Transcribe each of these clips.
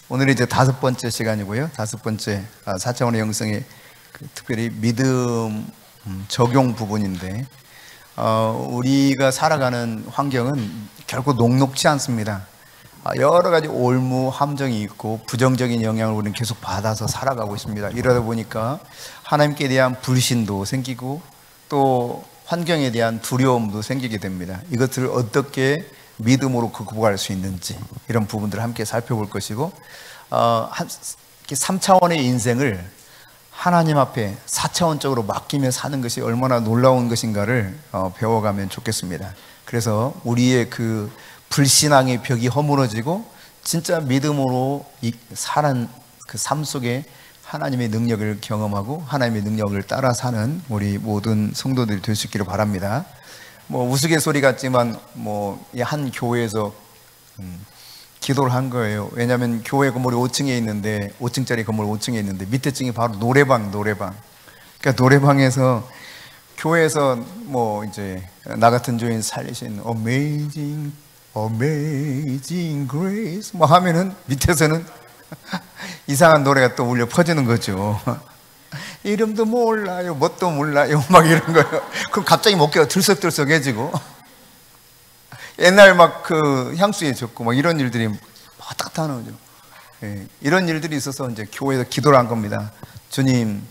오늘이 이제 5번째 시간이고요. 5번째 4차원의 영성의 특별히 믿음 적용 부분인데, 우리가 살아가는 환경은 결코 녹록지 않습니다. 여러 가지 올무, 함정이 있고 부정적인 영향을 우리는 계속 받아서 살아가고 있습니다. 이러다 보니까 하나님께 대한 불신도 생기고 또 환경에 대한 두려움도 생기게 됩니다. 이것들을 어떻게 믿음으로 극복할 수 있는지, 이런 부분들을 함께 살펴볼 것이고, 3차원의 인생을 하나님 앞에 4차원적으로 맡기며 사는 것이 얼마나 놀라운 것인가를 배워가면 좋겠습니다. 그래서 우리의 그 불신앙의 벽이 허물어지고 진짜 믿음으로 사는 그 삶 속에 하나님의 능력을 경험하고 하나님의 능력을 따라 사는 우리 모든 성도들이 될 수 있기를 바랍니다. 우스갯소리 같지만 한 교회에서 기도를 한 거예요. 왜냐하면 교회 건물이 5층에 있는데, 5층짜리 건물 5층에 있는데 밑에 층이 바로 노래방. 그러니까 노래방에서 교회에서 이제 나 같은 교인 살리신 Amazing Grace 하면은 밑에서는 이상한 노래가 또 울려 퍼지는 거죠. 이름도 몰라요, 뭣도 몰라요, 이런 거예요. 그럼 갑자기 목소리가 들썩들썩해지고, 옛날 그 향수에 젖고 이런 일들이 왔다 갔다 하는 거죠. 이런 일들이 있어서 이제 교회에서 기도를 한 겁니다. 주님,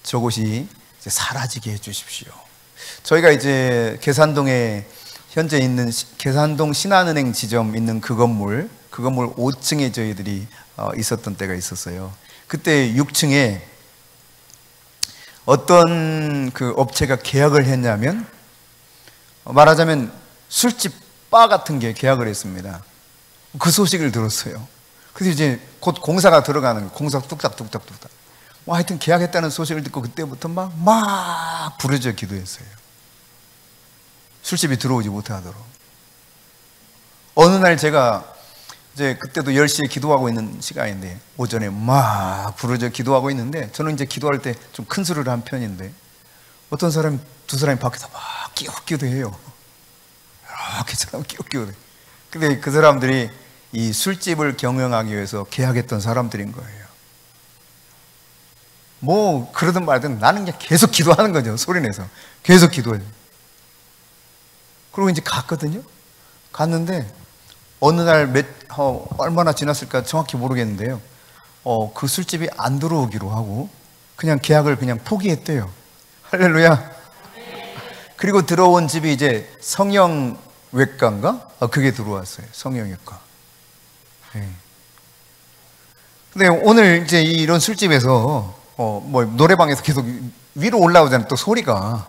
저곳이 이제 사라지게 해주십시오. 저희가 이제 계산동에 현재 있는 계산동 신한은행 지점 있는 그 건물 5층에 저희들이 있었던 때가 있었어요. 그때 6층에 어떤 그 업체가 계약을 했냐면, 말하자면 술집 바 같은 게 계약을 했습니다. 그 소식을 들었어요. 그래서 이제 곧 공사가 들어가는 거예요. 공사 뚝딱뚝딱. 하여튼 계약했다는 소식을 듣고 그때부터 막 부르짖어 기도했어요. 술집이 들어오지 못하도록. 어느 날 제가 이제 그때도 10시에 기도하고 있는 시간인데, 오전에 막 부르짖어 기도하고 있는데, 저는 이제 기도할 때 좀 큰 소리를 한 편인데, 어떤 사람, 두 사람이 밖에서 막 기도해요. 이렇게 사람 끼우끼우. 근데 그 사람들이 이 술집을 경영하기 위해서 계약했던 사람들인 거예요. 그러든 말든 나는 그냥 계속 기도하는 거죠. 소리내서 계속 기도해요. 그리고 이제 갔거든요. 갔는데 어느 날 얼마나 지났을까 정확히 모르겠는데요, 그 술집이 안 들어오기로 하고 그냥 계약을 그냥 포기했대요. 할렐루야. 그리고 들어온 집이 이제 성형외과인가? 그게 들어왔어요. 성형외과. 근데 오늘 이제 이런 술집에서 노래방에서 계속 위로 올라오잖아요. 또 소리가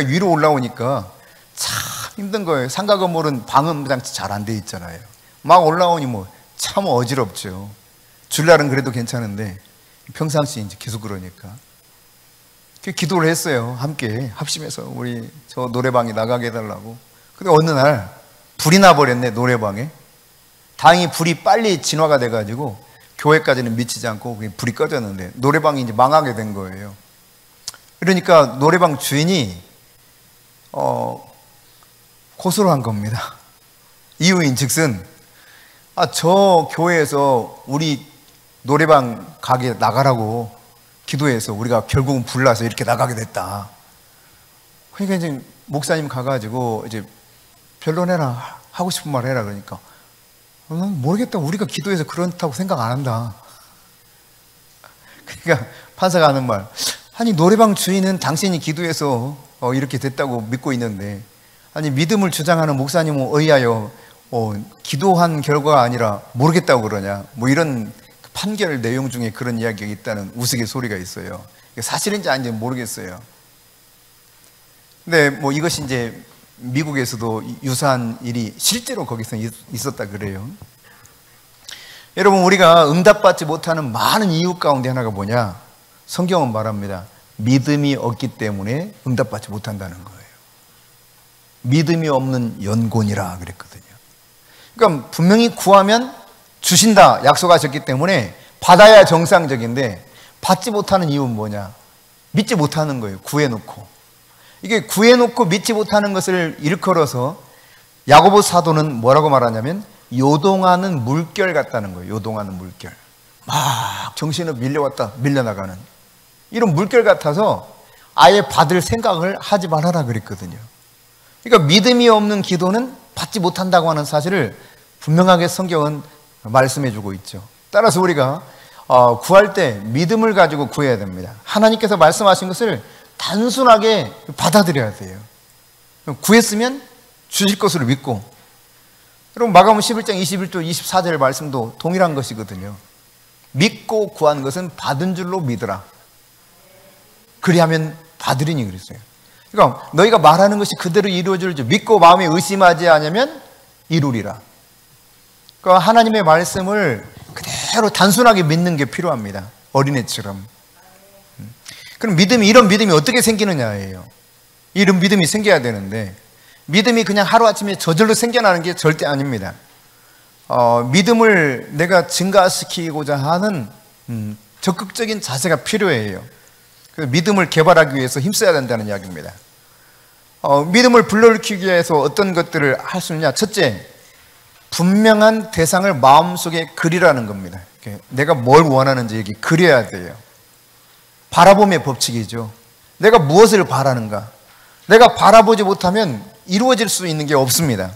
위로 올라오니까 참 힘든 거예요. 상가 건물은 방음 장치 잘 안 돼 있잖아요. 막 올라오니 참 어지럽죠. 주말은 그래도 괜찮은데 평상시 이제 계속 그러니까 기도를 했어요. 함께 합심해서 우리 저 노래방에 나가게 해달라고. 근데 어느 날 불이 나버렸네, 노래방에. 다행히 불이 빨리 진화가 돼가지고 교회까지는 미치지 않고 그냥 불이 꺼졌는데 노래방이 이제 망하게 된 거예요. 그러니까 노래방 주인이 고소를 한 겁니다. 이유인 즉슨, 저 교회에서 우리 노래방 가게 나가라고 기도해서 우리가 결국은 불나서 이렇게 나가게 됐다. 그러니까 이제 목사님 가가지고 이제 변론해라, 하고 싶은 말 해라. 그러니까 난 모르겠다, 우리가 기도해서 그렇다고 생각 안 한다. 그러니까 판사가 하는 말, 아니 노래방 주인은 당신이 기도해서 이렇게 됐다고 믿고 있는데, 아니 믿음을 주장하는 목사님은 의하여 기도한 결과가 아니라 모르겠다고 그러냐, 이런 판결 내용 중에 그런 이야기가 있다는 우스갯소리가 있어요. 사실인지 아닌지 모르겠어요. 근데 이것이 이제 미국에서도 유사한 일이 실제로 거기서 있었다 그래요. 여러분, 우리가 응답받지 못하는 많은 이유 가운데 하나가 뭐냐? 성경은 말합니다. 믿음이 없기 때문에 응답받지 못한다는 거예요. 믿음이 없는 연곤이라 그랬거든요. 그러니까 분명히 구하면 주신다 약속하셨기 때문에 받아야 정상적인데, 받지 못하는 이유는 뭐냐? 믿지 못하는 거예요. 구해놓고. 이게 구해놓고 믿지 못하는 것을 일컬어서 야고보 사도는 뭐라고 말하냐면 요동하는 물결 같다는 거예요. 요동하는 물결. 막 정신을 밀려나가는 이런 물결 같아서 아예 받을 생각을 하지 말아라 그랬거든요. 그러니까 믿음이 없는 기도는 받지 못한다고 하는 사실을 분명하게 성경은 말씀해 주고 있죠. 따라서 우리가 구할 때 믿음을 가지고 구해야 됩니다. 하나님께서 말씀하신 것을 단순하게 받아들여야 돼요. 구했으면 주실 것으로 믿고, 여러분 마가복음 11장 21절 24절 말씀도 동일한 것이거든요. 믿고 구한 것은 받은 줄로 믿으라. 그리하면 받으리니 그랬어요. 그러니까 너희가 말하는 것이 그대로 이루어질 줄 믿고 마음에 의심하지 않으면 이루리라. 그러니까 하나님의 말씀을 그대로 단순하게 믿는 게 필요합니다. 어린애처럼. 그럼 이런 믿음이 어떻게 생기느냐예요. 이런 믿음이 생겨야 되는데, 믿음이 그냥 하루아침에 저절로 생겨나는 게 절대 아닙니다. 믿음을 내가 증가시키고자 하는 적극적인 자세가 필요해요. 그래서 믿음을 개발하기 위해서 힘써야 된다는 이야기입니다. 믿음을 불러일으키기 위해서 어떤 것들을 할 수 있느냐. 첫째, 분명한 대상을 마음속에 그리라는 겁니다. 내가 뭘 원하는지 여기 그려야 돼요. 바라봄의 법칙이죠. 내가 무엇을 바라는가. 내가 바라보지 못하면 이루어질 수 있는 게 없습니다.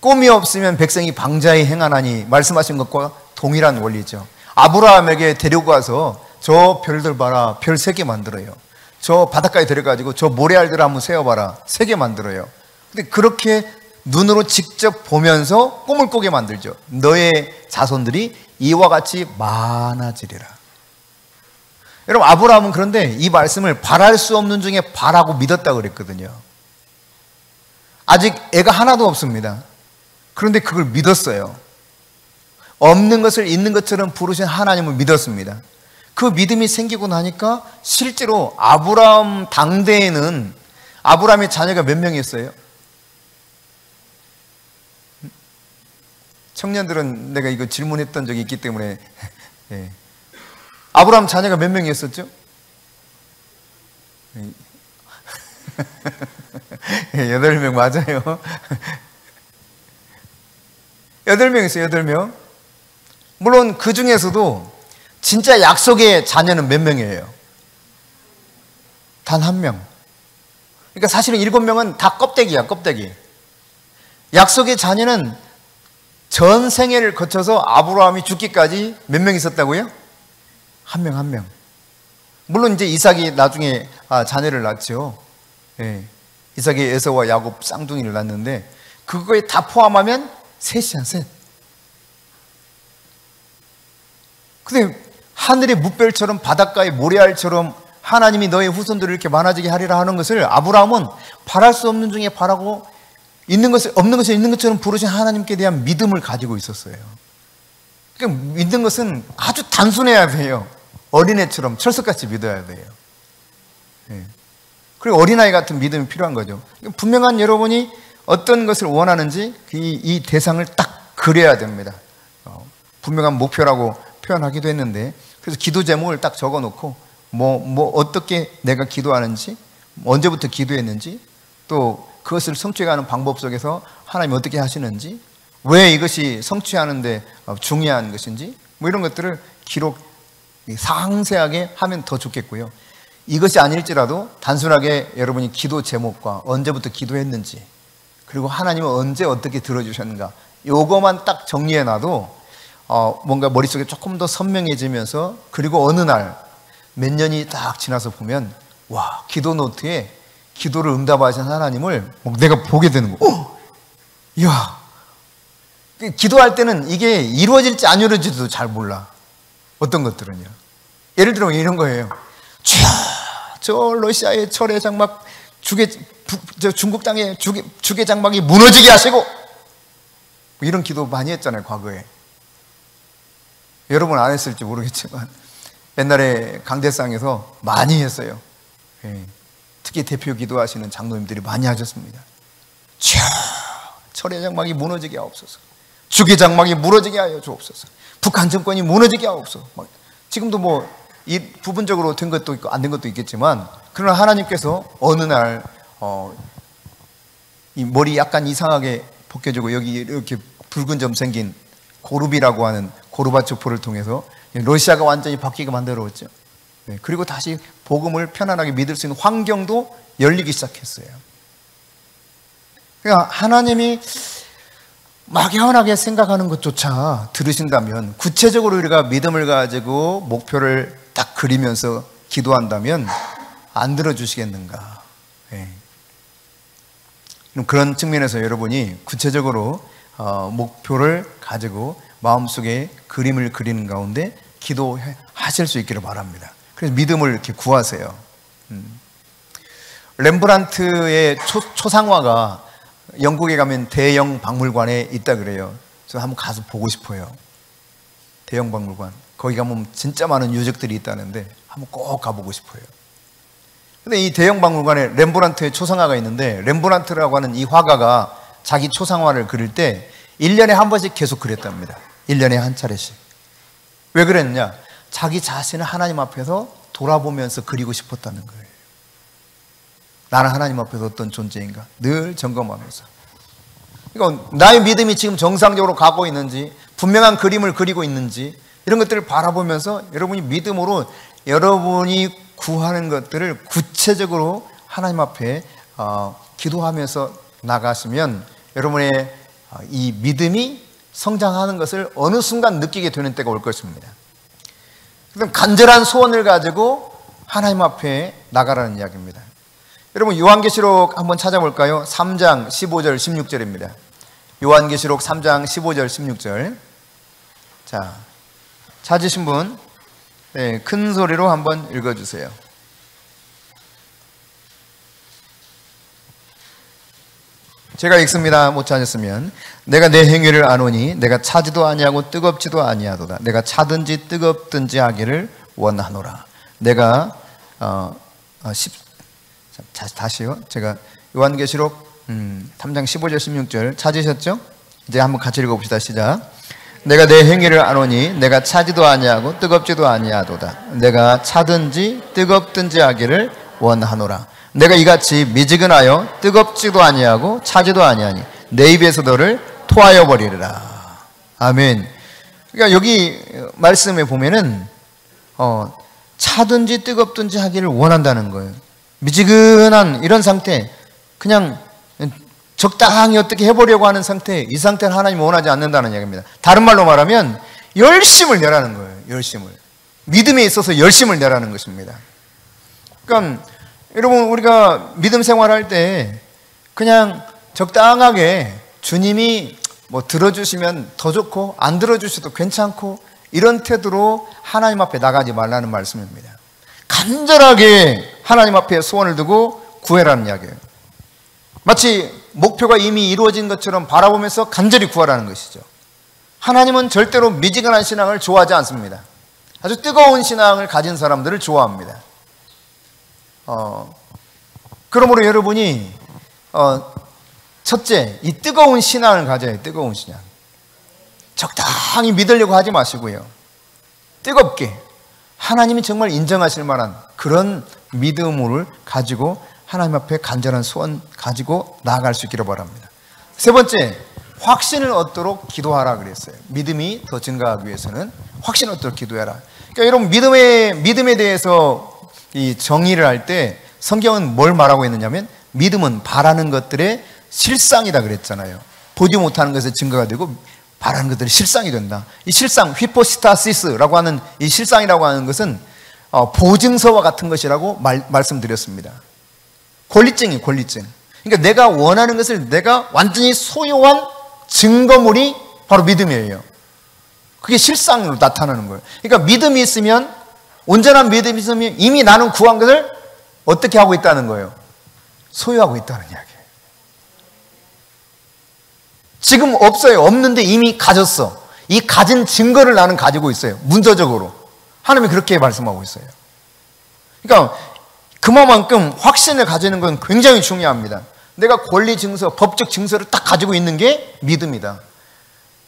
꿈이 없으면 백성이 방자히 행하나니 말씀하신 것과 동일한 원리죠. 아브라함에게 데리고 가서 저 별들 봐라, 별 3개 만들어요. 저 바닷가에 데려가지고 저 모래알들 한번 세어봐라, 3개 만들어요. 근데 그렇게 눈으로 직접 보면서 꿈을 꾸게 만들죠. 너의 자손들이 이와 같이 많아지리라. 여러분, 아브라함은 그런데 이 말씀을 바랄 수 없는 중에 바라고 믿었다고 그랬거든요. 아직 애가 하나도 없습니다. 그런데 그걸 믿었어요. 없는 것을 있는 것처럼 부르신 하나님을 믿었습니다. 그 믿음이 생기고 나니까 실제로 아브라함 당대에는 아브라함의 자녀가 몇 명이었어요? 청년들은 내가 이거 질문했던 적이 있기 때문에 예. 아브라함 자녀가 몇 명이었었죠? 8명 맞아요. 8명 있어요. 8명. 물론 그 중에서도 진짜 약속의 자녀는 몇 명이에요? 단 1명. 그러니까 사실은 7명은 다 껍데기야, 껍데기. 약속의 자녀는 전 생애를 거쳐서 아브라함이 죽기까지 몇 명 있었다고요? 1명, 1명. 물론 이제 이삭이 나중에 자녀를 낳죠. 예. 이삭이 에서와 야곱 쌍둥이를 낳는데 그거에 다 포함하면 셋이야, 셋. 근데 하늘의 무별처럼 바닷가의 모래알처럼 하나님이 너의 후손들을 이렇게 많아지게 하리라 하는 것을 아브라함은 바랄 수 없는 중에 바라고 있는 것을 없는 것을 있는 것처럼 부르신 하나님께 대한 믿음을 가지고 있었어요. 그러니까 믿는 것은 아주 단순해야 돼요. 어린애처럼 철석같이 믿어야 돼요. 예. 그리고 어린아이 같은 믿음이 필요한 거죠. 분명한 여러분이 어떤 것을 원하는지 이 대상을 딱 그려야 됩니다. 분명한 목표라고 표현하기도 했는데, 그래서 기도 제목을 딱 적어놓고 어떻게 내가 기도하는지, 언제부터 기도했는지, 또 그것을 성취해가는 방법 속에서 하나님이 어떻게 하시는지, 왜 이것이 성취하는데 중요한 것인지, 이런 것들을 상세하게 하면 더 좋겠고요. 이것이 아닐지라도 단순하게 여러분이 기도 제목과 언제부터 기도했는지, 그리고 하나님은 언제 어떻게 들어주셨는가, 요거만 딱 정리해놔도 뭔가 머릿속에 조금 더 선명해지면서, 그리고 어느 날 몇 년이 딱 지나서 보면 와, 기도 노트에 기도를 응답하신 하나님을 내가 보게 되는 거. 이야, 기도할 때는 이게 이루어질지 안 이루어질지도 잘 몰라. 어떤 것들은요. 예를 들면 이런 거예요. 저 러시아의 철의 장막, 중국 땅의 주계 장막이 무너지게 하시고, 이런 기도 많이 했잖아요, 과거에. 여러분 안 했을지 모르겠지만 옛날에 강대상에서 많이 했어요. 예. 특히 대표 기도하시는 장로님들이 많이 하셨습니다. 철의 장막이 무너지게 하옵소서. 주계 장막이 무너지게 하여 주옵소서. 북한 정권이 무너지게 하옵소서. 지금도 이 부분적으로 된 것도 있고 안 된 것도 있겠지만, 그러나 하나님께서 어느 날 이 머리 약간 이상하게 벗겨지고 여기 이렇게 붉은 점 생긴 고르비라고 하는 고르바초프를 통해서 러시아가 완전히 바뀌게 만들어졌죠. 그리고 다시 복음을 편안하게 믿을 수 있는 환경도 열리기 시작했어요. 그러니까 하나님이 막연하게 생각하는 것조차 들으신다면, 구체적으로 우리가 믿음을 가지고 목표를 딱 그리면서 기도한다면 안 들어주시겠는가. 그런 측면에서 여러분이 구체적으로 목표를 가지고 마음속에 그림을 그리는 가운데 기도하실 수 있기를 바랍니다. 그래서 믿음을 이렇게 구하세요. 렘브란트의 초상화가 영국에 가면 대형 박물관에 있다 그래요. 저 한번 가서 보고 싶어요. 대형 박물관. 거기 가면 진짜 많은 유적들이 있다는데 한번 꼭 가보고 싶어요. 근데 이 대형 박물관에 렘브란트의 초상화가 있는데, 렘브란트라고 하는 이 화가가 자기 초상화를 그릴 때 1년에 한 번씩 계속 그렸답니다. 1년에 한 차례씩. 왜 그랬냐? 자기 자신을 하나님 앞에서 돌아보면서 그리고 싶었다는 거예요. 나는 하나님 앞에서 어떤 존재인가 늘 점검하면서. 그러니까 나의 믿음이 지금 정상적으로 가고 있는지, 분명한 그림을 그리고 있는지, 이런 것들을 바라보면서 여러분이 믿음으로 여러분이 구하는 것들을 구체적으로 하나님 앞에 기도하면서 나가시면 여러분의 이 믿음이 성장하는 것을 어느 순간 느끼게 되는 때가 올 것입니다. 그럼 간절한 소원을 가지고 하나님 앞에 나가라는 이야기입니다. 여러분 요한계시록 한번 찾아볼까요? 3장 15절 16절입니다. 요한계시록 3장 15절 16절. 자, 찾으신 분 큰 소리로 한번 읽어주세요. 제가 읽습니다. 못 찾았으면. 내가 내 행위를 아노니 내가 차지도 아니하고 뜨겁지도 아니하도다. 내가 차든지 뜨겁든지 하기를 원하노라. 내가 다시요. 제가 요한계시록 3장 15절 16절 찾으셨죠? 이제 한번 같이 읽어봅시다. 시작. 내가 내 행위를 아노니 내가 차지도 아니하고 뜨겁지도 아니하도다. 내가 차든지 뜨겁든지 하기를 원하노라. 내가 이같이 미지근하여 뜨겁지도 아니하고 차지도 아니하니 내 입에서 너를 토하여 버리리라. 아멘. 그러니까 여기 말씀에 보면은 차든지 뜨겁든지 하기를 원한다는 거예요. 미지근한 이런 상태, 그냥 적당히 어떻게 해보려고 하는 상태, 이 상태를 하나님이 원하지 않는다는 이야기입니다. 다른 말로 말하면 열심을 내라는 거예요. 열심을. 믿음에 있어서 열심을 내라는 것입니다. 그러니까 여러분, 우리가 믿음 생활할 때 그냥 적당하게 주님이 뭐 들어주시면 더 좋고 안 들어주셔도 괜찮고 이런 태도로 하나님 앞에 나가지 말라는 말씀입니다. 간절하게 하나님 앞에 소원을 두고 구해라는 이야기예요. 마치 목표가 이미 이루어진 것처럼 바라보면서 간절히 구하라는 것이죠. 하나님은 절대로 미지근한 신앙을 좋아하지 않습니다. 아주 뜨거운 신앙을 가진 사람들을 좋아합니다. 그러므로 여러분이 첫째, 이 뜨거운 신앙을 가져야 해요. 뜨거운 신앙. 적당히 믿으려고 하지 마시고요. 뜨겁게 하나님이 정말 인정하실 만한 그런 믿음을 가지고 하나님 앞에 간절한 소원 가지고 나아갈 수 있기를 바랍니다. 세 번째, 확신을 얻도록 기도하라 그랬어요. 믿음이 더 증가하기 위해서는 확신을 얻도록 기도해라. 그러니까 여러분, 믿음에 대해서 이 정의를 할 때 성경은 뭘 말하고 있느냐면 믿음은 바라는 것들의 실상이다 그랬잖아요. 보지 못하는 것의 증거가 되고 바라는 것들이 실상이 된다. 이 실상, 히포스타시스라고 하는 이 실상이라고 하는 것은 보증서와 같은 것이라고 말씀드렸습니다. 권리증이 권리증. 그러니까 내가 원하는 것을 내가 완전히 소유한 증거물이 바로 믿음이에요. 그게 실상으로 나타나는 거예요. 그러니까 믿음이 있으면, 온전한 믿음이 있으면 이미 나는 구한 것을 어떻게 하고 있다는 거예요? 소유하고 있다는 이야기예요. 지금 없어요. 없는데 이미 가졌어. 이 가진 증거를 나는 가지고 있어요. 문서적으로. 하나님이 그렇게 말씀하고 있어요. 그러니까 그만큼 확신을 가지는 건 굉장히 중요합니다. 내가 권리 증서, 법적 증서를 딱 가지고 있는 게 믿음이다.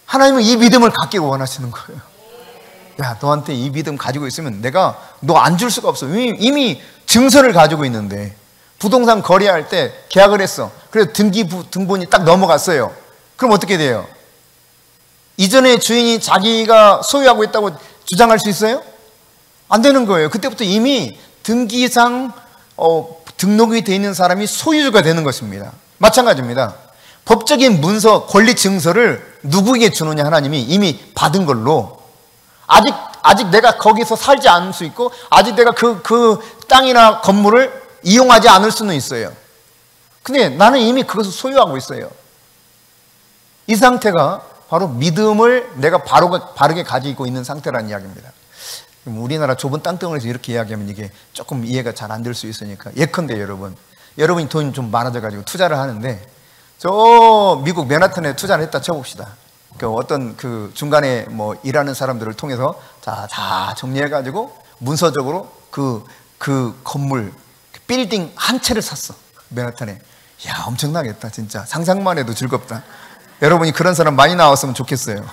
하나님은 이 믿음을 갖기를 원하시는 거예요. 야, 너한테 이 믿음 가지고 있으면 내가 너 안 줄 수가 없어. 이미 증서를 가지고 있는데, 부동산 거래할 때 계약을 했어. 그래서 등본이 딱 넘어갔어요. 그럼 어떻게 돼요? 이전의 주인이 자기가 소유하고 있다고 주장할 수 있어요? 안 되는 거예요. 그때부터 이미 등기상 등록이 되어 있는 사람이 소유주가 되는 것입니다. 마찬가지입니다. 법적인 문서, 권리 증서를 누구에게 주느냐, 하나님이 이미 받은 걸로 아직 내가 거기서 살지 않을 수 있고 아직 내가 그 땅이나 건물을 이용하지 않을 수는 있어요. 근데 나는 이미 그것을 소유하고 있어요. 이 상태가 바로 믿음을 내가 바르게 가지고 있는 상태라는 이야기입니다. 우리나라 좁은 땅덩어리에서 이렇게 이야기하면 이게 조금 이해가 잘 안 될 수 있으니까 예컨대 여러분이 돈이 좀 많아져 가지고 투자를 하는데 저 미국 맨하탄에 투자를 했다 쳐봅시다. 어떤 중간에 뭐 일하는 사람들을 통해서 다 정리해 가지고 문서적으로 그 건물 빌딩 한 채를 샀어. 맨하탄에. 야, 엄청나겠다 진짜. 상상만 해도 즐겁다. 여러분이 그런 사람 많이 나왔으면 좋겠어요.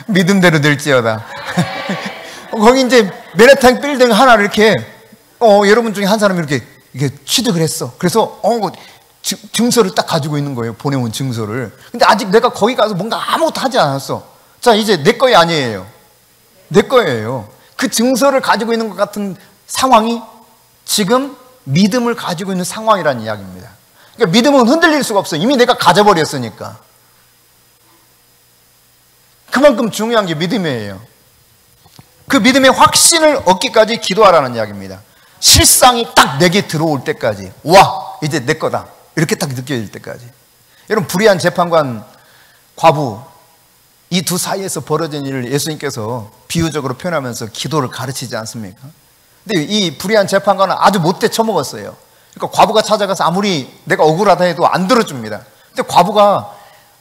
믿음대로 될지어다. 거기 이제 맨하탄 빌딩 하나를 이렇게 여러분 중에 한 사람이 이렇게 취득을 했어. 그래서 증서를 딱 가지고 있는 거예요. 보내온 증서를. 근데 아직 내가 거기 가서 뭔가 아무것도 하지 않았어. 자, 이제 내 거이 아니에요. 내 거예요. 그 증서를 가지고 있는 것 같은 상황이 지금 믿음을 가지고 있는 상황이라는 이야기입니다. 그러니까 믿음은 흔들릴 수가 없어요. 이미 내가 가져버렸으니까. 그만큼 중요한 게 믿음이에요. 그 믿음의 확신을 얻기까지 기도하라는 이야기입니다. 실상이 딱 내게 들어올 때까지, 와, 이제 내 거다, 이렇게 딱 느껴질 때까지. 여러분, 불의한 재판관, 과부, 이 두 사이에서 벌어진 일을 예수님께서 비유적으로 표현하면서 기도를 가르치지 않습니까? 근데 이 불의한 재판관은 아주 못돼 처먹었어요. 그러니까 과부가 찾아가서 아무리 내가 억울하다 해도 안 들어줍니다. 근데 과부가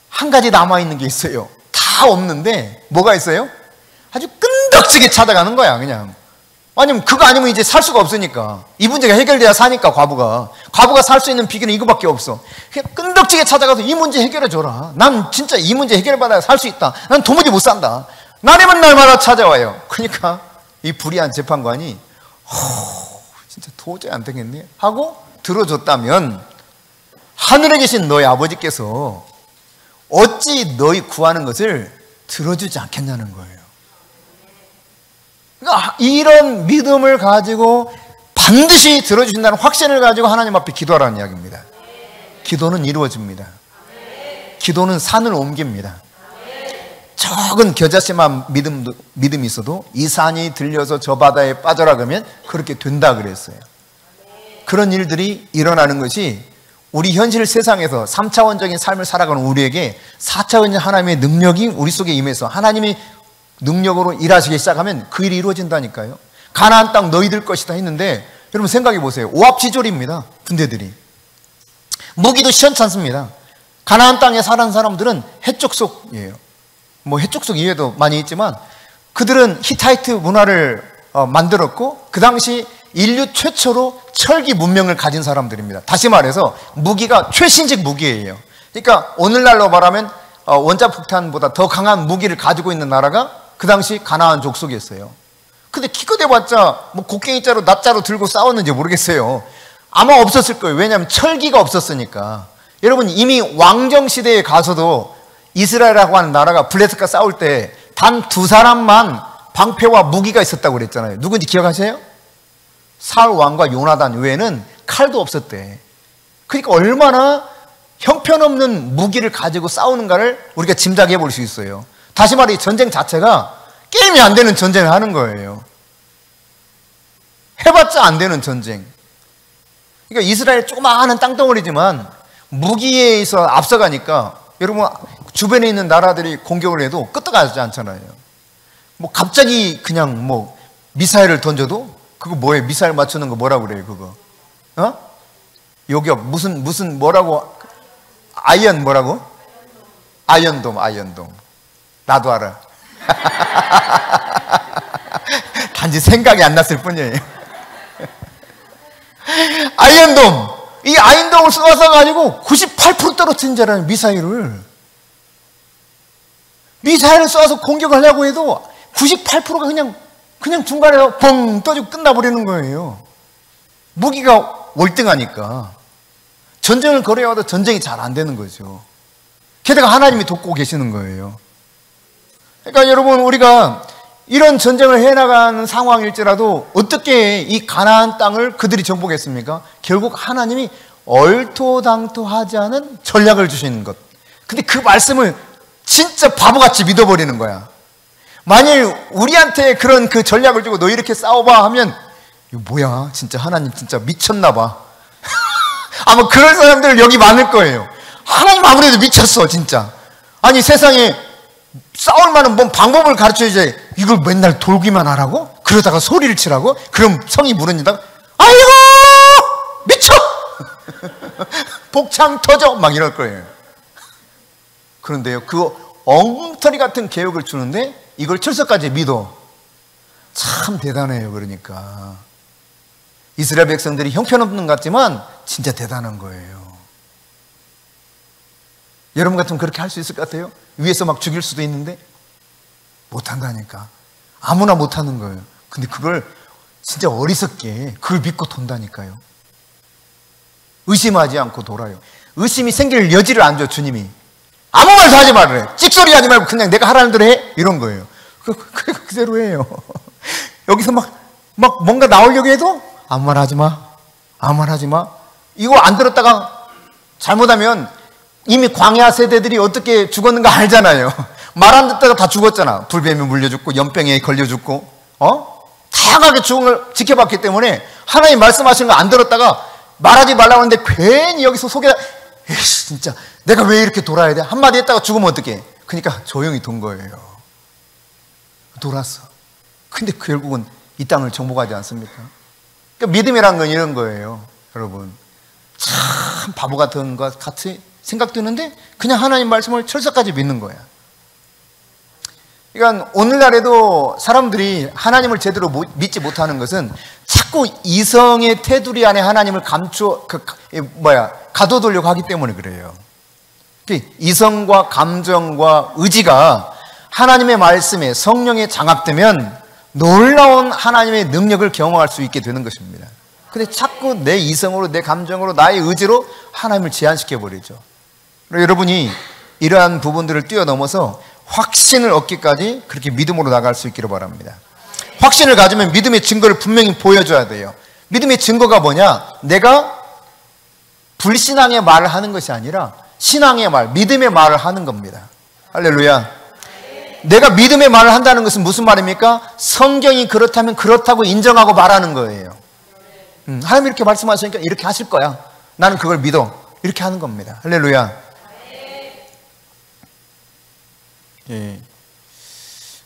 한 가지 남아있는 게 있어요. 다 없는데 뭐가 있어요? 아주 끈덕지게 찾아가는 거야, 그냥. 아니면 그거 아니면 이제 살 수가 없으니까. 이 문제가 해결돼야 사니까. 과부가 살 수 있는 비결은 이거밖에 없어. 그냥 끈덕지게 찾아가서 이 문제 해결해 줘라. 난 진짜 이 문제 해결받아야 살 수 있다. 난 도무지 못 산다. 날이면 날마다 찾아와요. 그러니까 이 불의한 재판관이 진짜 도저히 안 되겠네 하고 들어줬다면 하늘에 계신 너희 아버지께서 어찌 너희 구하는 것을 들어주지 않겠냐는 거예요. 그러니까 이런 믿음을 가지고 반드시 들어주신다는 확신을 가지고 하나님 앞에 기도하라는 이야기입니다. 기도는 이루어집니다. 기도는 산을 옮깁니다. 적은 겨자씨만 믿음이 있어도 이 산이 들려서 저 바다에 빠져라 그러면 그렇게 된다 그랬어요. 그런 일들이 일어나는 것이 우리 현실 세상에서 3차원적인 삶을 살아가는 우리에게 4차원적인 하나님의 능력이 우리 속에 임해서 하나님이 능력으로 일하시기 시작하면 그 일이 이루어진다니까요. 가나안 땅 너희들 것이다 했는데 여러분 생각해 보세요. 오합지졸입니다. 군대들이. 무기도 시원찮습니다. 가나안 땅에 사는 사람들은 해족속이에요. 뭐 해족속 이외에도 많이 있지만 그들은 히타이트 문화를 만들었고 그 당시 인류 최초로 철기 문명을 가진 사람들입니다. 다시 말해서 무기가 최신식 무기예요. 그러니까 오늘날로 말하면 원자폭탄보다 더 강한 무기를 가지고 있는 나라가 그 당시 가나안 족속이었어요. 근데 키껏 해봤자 뭐 곡괭이자로 낫자로 들고 싸웠는지 모르겠어요. 아마 없었을 거예요. 왜냐하면 철기가 없었으니까. 여러분 이미 왕정시대에 가서도 이스라엘이라고 하는 나라가 블레셋과 싸울 때 단 두 사람만 방패와 무기가 있었다고 그랬잖아요. 누군지 기억하세요? 사울 왕과 요나단 외에는 칼도 없었대. 그러니까 얼마나 형편없는 무기를 가지고 싸우는가를 우리가 짐작해 볼 수 있어요. 다시 말해 전쟁 자체가 게임이 안 되는 전쟁을 하는 거예요. 해봤자 안 되는 전쟁. 그러니까 이스라엘 조그마한 땅덩어리지만 무기에 있어 앞서가니까 여러분 주변에 있는 나라들이 공격을 해도 끄떡하지 않잖아요. 뭐 갑자기 그냥 뭐 미사일을 던져도 그거 뭐예요? 미사일 맞추는 거 뭐라고 그래요? 그거 요격 무슨 뭐라고 아이언 뭐라고? 아이언돔 나도 알아. 단지 생각이 안 났을 뿐이에요. 아이언돔, 이 아이언돔을 쏘아서 가지고 98% 떨어뜨린 줄 알아요. 미사일을 쏘아서 공격하려고 해도 98%가 그냥 중간에 뻥 떠지고 끝나버리는 거예요. 무기가 월등하니까 전쟁을 걸어야 해도 전쟁이 잘 안 되는 거죠. 게다가 하나님이 돕고 계시는 거예요. 그러니까 여러분, 우리가 이런 전쟁을 해나가는 상황일지라도 어떻게 이 가나안 땅을 그들이 정복했습니까? 결국 하나님이 얼토당토하지 않은 전략을 주시는 것. 근데 그 말씀을 진짜 바보같이 믿어버리는 거야. 만일 우리한테 그런 그 전략을 주고 너 이렇게 싸워봐 하면 이거 뭐야, 진짜 하나님 진짜 미쳤나 봐. 아마 그런 사람들 여기 많을 거예요. 하나님 아무래도 미쳤어 진짜. 아니 세상에 싸울 만한 뭔 방법을 가르쳐야지 이걸 맨날 돌기만 하라고? 그러다가 소리를 치라고? 그럼 성이 무너진다고? 아이고 미쳐! 복창 터져! 막 이럴 거예요. 그런데요, 그 엉터리 같은 계획을 주는데 이걸 철석까지 믿어. 참 대단해요. 그러니까 이스라엘 백성들이 형편없는 것 같지만 진짜 대단한 거예요. 여러분 같으면 그렇게 할 수 있을 것 같아요? 위에서 막 죽일 수도 있는데 못한다니까. 아무나 못하는 거예요. 근데 그걸 진짜 어리석게 그걸 믿고 돈다니까요. 의심하지 않고 돌아요. 의심이 생길 여지를 안 줘. 주님이 아무 말도 하지 말래. 찍소리 하지 말고 그냥 내가 하라는 대로 해. 이런 거예요. 그대로 해요. 여기서 막 뭔가 나오려고 해도 아무 말 하지 마. 아무 말 하지 마. 이거 안 들었다가 잘못하면 이미 광야 세대들이 어떻게 죽었는가 알잖아요. 말 안 듣다가 다 죽었잖아. 불뱀에 물려 죽고 연병에 걸려 죽고 다양하게 죽은 걸 지켜봤기 때문에 하나님 말씀하시는 거 안 들었다가 말하지 말라고 하는데 괜히 여기서 속에다 에이씨 진짜 내가 왜 이렇게 돌아야 돼? 한마디 했다가 죽으면 어떡해? 그러니까 조용히 돈 거예요. 돌았어. 근데 결국은 이 땅을 정복하지 않습니까? 그러니까 믿음이란 건 이런 거예요. 여러분 참 바보 같은 것 같이 생각되는데 그냥 하나님 말씀을 철석까지 믿는 거야. 그러니까 오늘날에도 사람들이 하나님을 제대로 믿지 못하는 것은 자꾸 이성의 테두리 안에 하나님을 가둬두려고 하기 때문에 그래요. 이성과 감정과 의지가 하나님의 말씀에 성령에 장악되면 놀라운 하나님의 능력을 경험할 수 있게 되는 것입니다. 근데 자꾸 내 이성으로 내 감정으로 나의 의지로 하나님을 제한시켜 버리죠. 여러분이 이러한 부분들을 뛰어넘어서 확신을 얻기까지 그렇게 믿음으로 나갈 수 있기를 바랍니다. 확신을 가지면 믿음의 증거를 분명히 보여줘야 돼요. 믿음의 증거가 뭐냐? 내가 불신앙의 말을 하는 것이 아니라 신앙의 말, 믿음의 말을 하는 겁니다. 할렐루야. 내가 믿음의 말을 한다는 것은 무슨 말입니까? 성경이 그렇다면 그렇다고 인정하고 말하는 거예요. 하나님 이렇게 말씀하시니까 이렇게 하실 거야. 나는 그걸 믿어. 이렇게 하는 겁니다. 할렐루야. 예,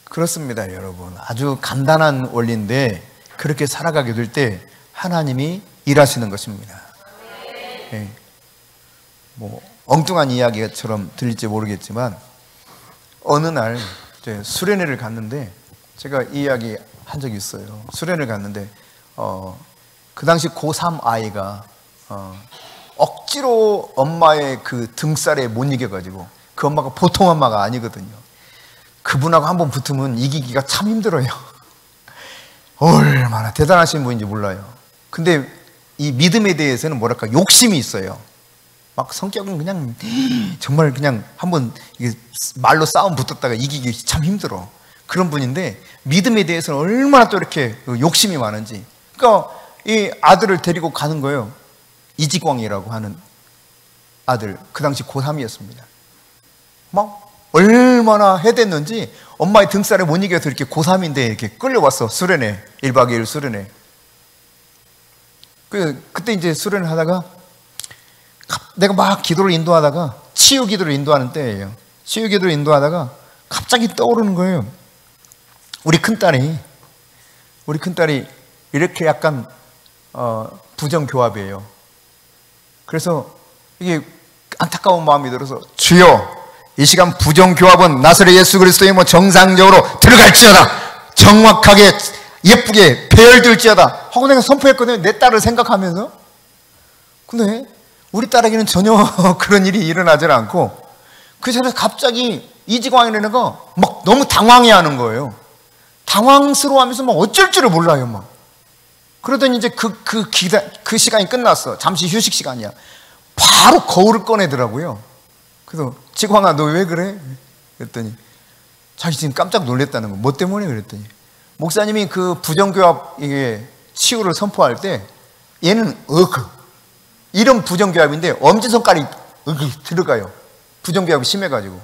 그렇습니다, 여러분. 아주 간단한 원리인데 그렇게 살아가게 될 때 하나님이 일하시는 것입니다. 예, 뭐 엉뚱한 이야기처럼 들릴지 모르겠지만 어느 날 수련회를 갔는데 제가 이 이야기 한 적이 있어요. 수련회를 갔는데 그 당시 고3 아이가 억지로 엄마의 그 등살에 못 이겨가지고 그 엄마가 보통 엄마가 아니거든요. 그분하고 한번 붙으면 이기기가 참 힘들어요. 얼마나 대단하신 분인지 몰라요. 근데 이 믿음에 대해서는 뭐랄까 욕심이 있어요. 막 성격은 그냥 정말 그냥 한번 말로 싸움 붙었다가 이기기 참 힘들어. 그런 분인데 믿음에 대해서는 얼마나 또 이렇게 욕심이 많은지. 그러니까 이 아들을 데리고 가는 거예요. 이지광이라고 하는 아들. 그 당시 고3이었습니다. 막 얼마나 해댔는지 엄마의 등살에 못 이겨서 이렇게 고3인데 이렇게 끌려왔어. 수련회. 1박 2일 수련회. 그때 이제 수련을 하다가 내가 막 기도를 인도하다가 치유 기도를 인도하는 때예요. 치유 기도를 인도하다가 갑자기 떠오르는 거예요. 우리 큰딸이 이렇게 약간 부정교합이에요. 그래서 이게 안타까운 마음이 들어서 주여 이 시간 부정교합은 나사렛 예수 그리스도의 뭐 정상적으로 들어갈지어다. 정확하게 예쁘게 배열될지어다 하고 내가 선포했거든요. 내 딸을 생각하면서. 근데 우리 딸에게는 전혀 그런 일이 일어나질 않고 그 자리에서 갑자기 이지광이라는 애가 막 너무 당황해하는 거예요. 당황스러워하면서 막 어쩔 줄을 몰라요. 막 그러더니 이제 그 시간이 끝났어. 잠시 휴식 시간이야. 바로 거울을 꺼내더라고요. 그래서 지광아 너 왜 그래? 그랬더니 자기 지금 깜짝 놀랐다는 거. 뭐 때문에? 그랬더니 목사님이 그 부정교합 이게 치유를 선포할 때 얘는 이런 부정교합인데 엄지손가락이 들어가요. 부정교합이 심해가지고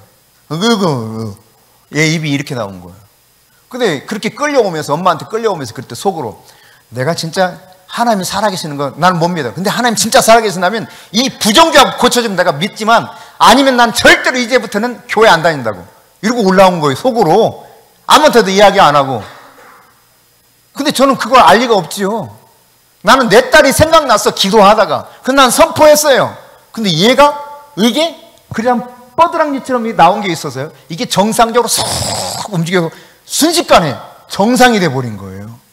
얘 입이 이렇게 나온 거예요. 근데 그렇게 끌려오면서 엄마한테 끌려오면서 그때 속으로 내가 진짜 하나님이 살아계시는 거 나는 못 믿어. 근데 하나님 진짜 살아계신다면 이 부정교합 고쳐주면 내가 믿지만 아니면 난 절대로 이제부터는 교회 안 다닌다고 이러고 올라온 거예요. 속으로 아무한테도 이야기 안 하고. 근데 저는 그걸 알 리가 없지요. 나는 내 딸이 생각났어 기도하다가. 그래서 난 선포했어요. 근데 얘가 이게 그냥 뻐드랑니처럼 나온 게 있어서요. 이게 정상적으로 쏙 움직여서 순식간에 정상이 돼버린 거예요.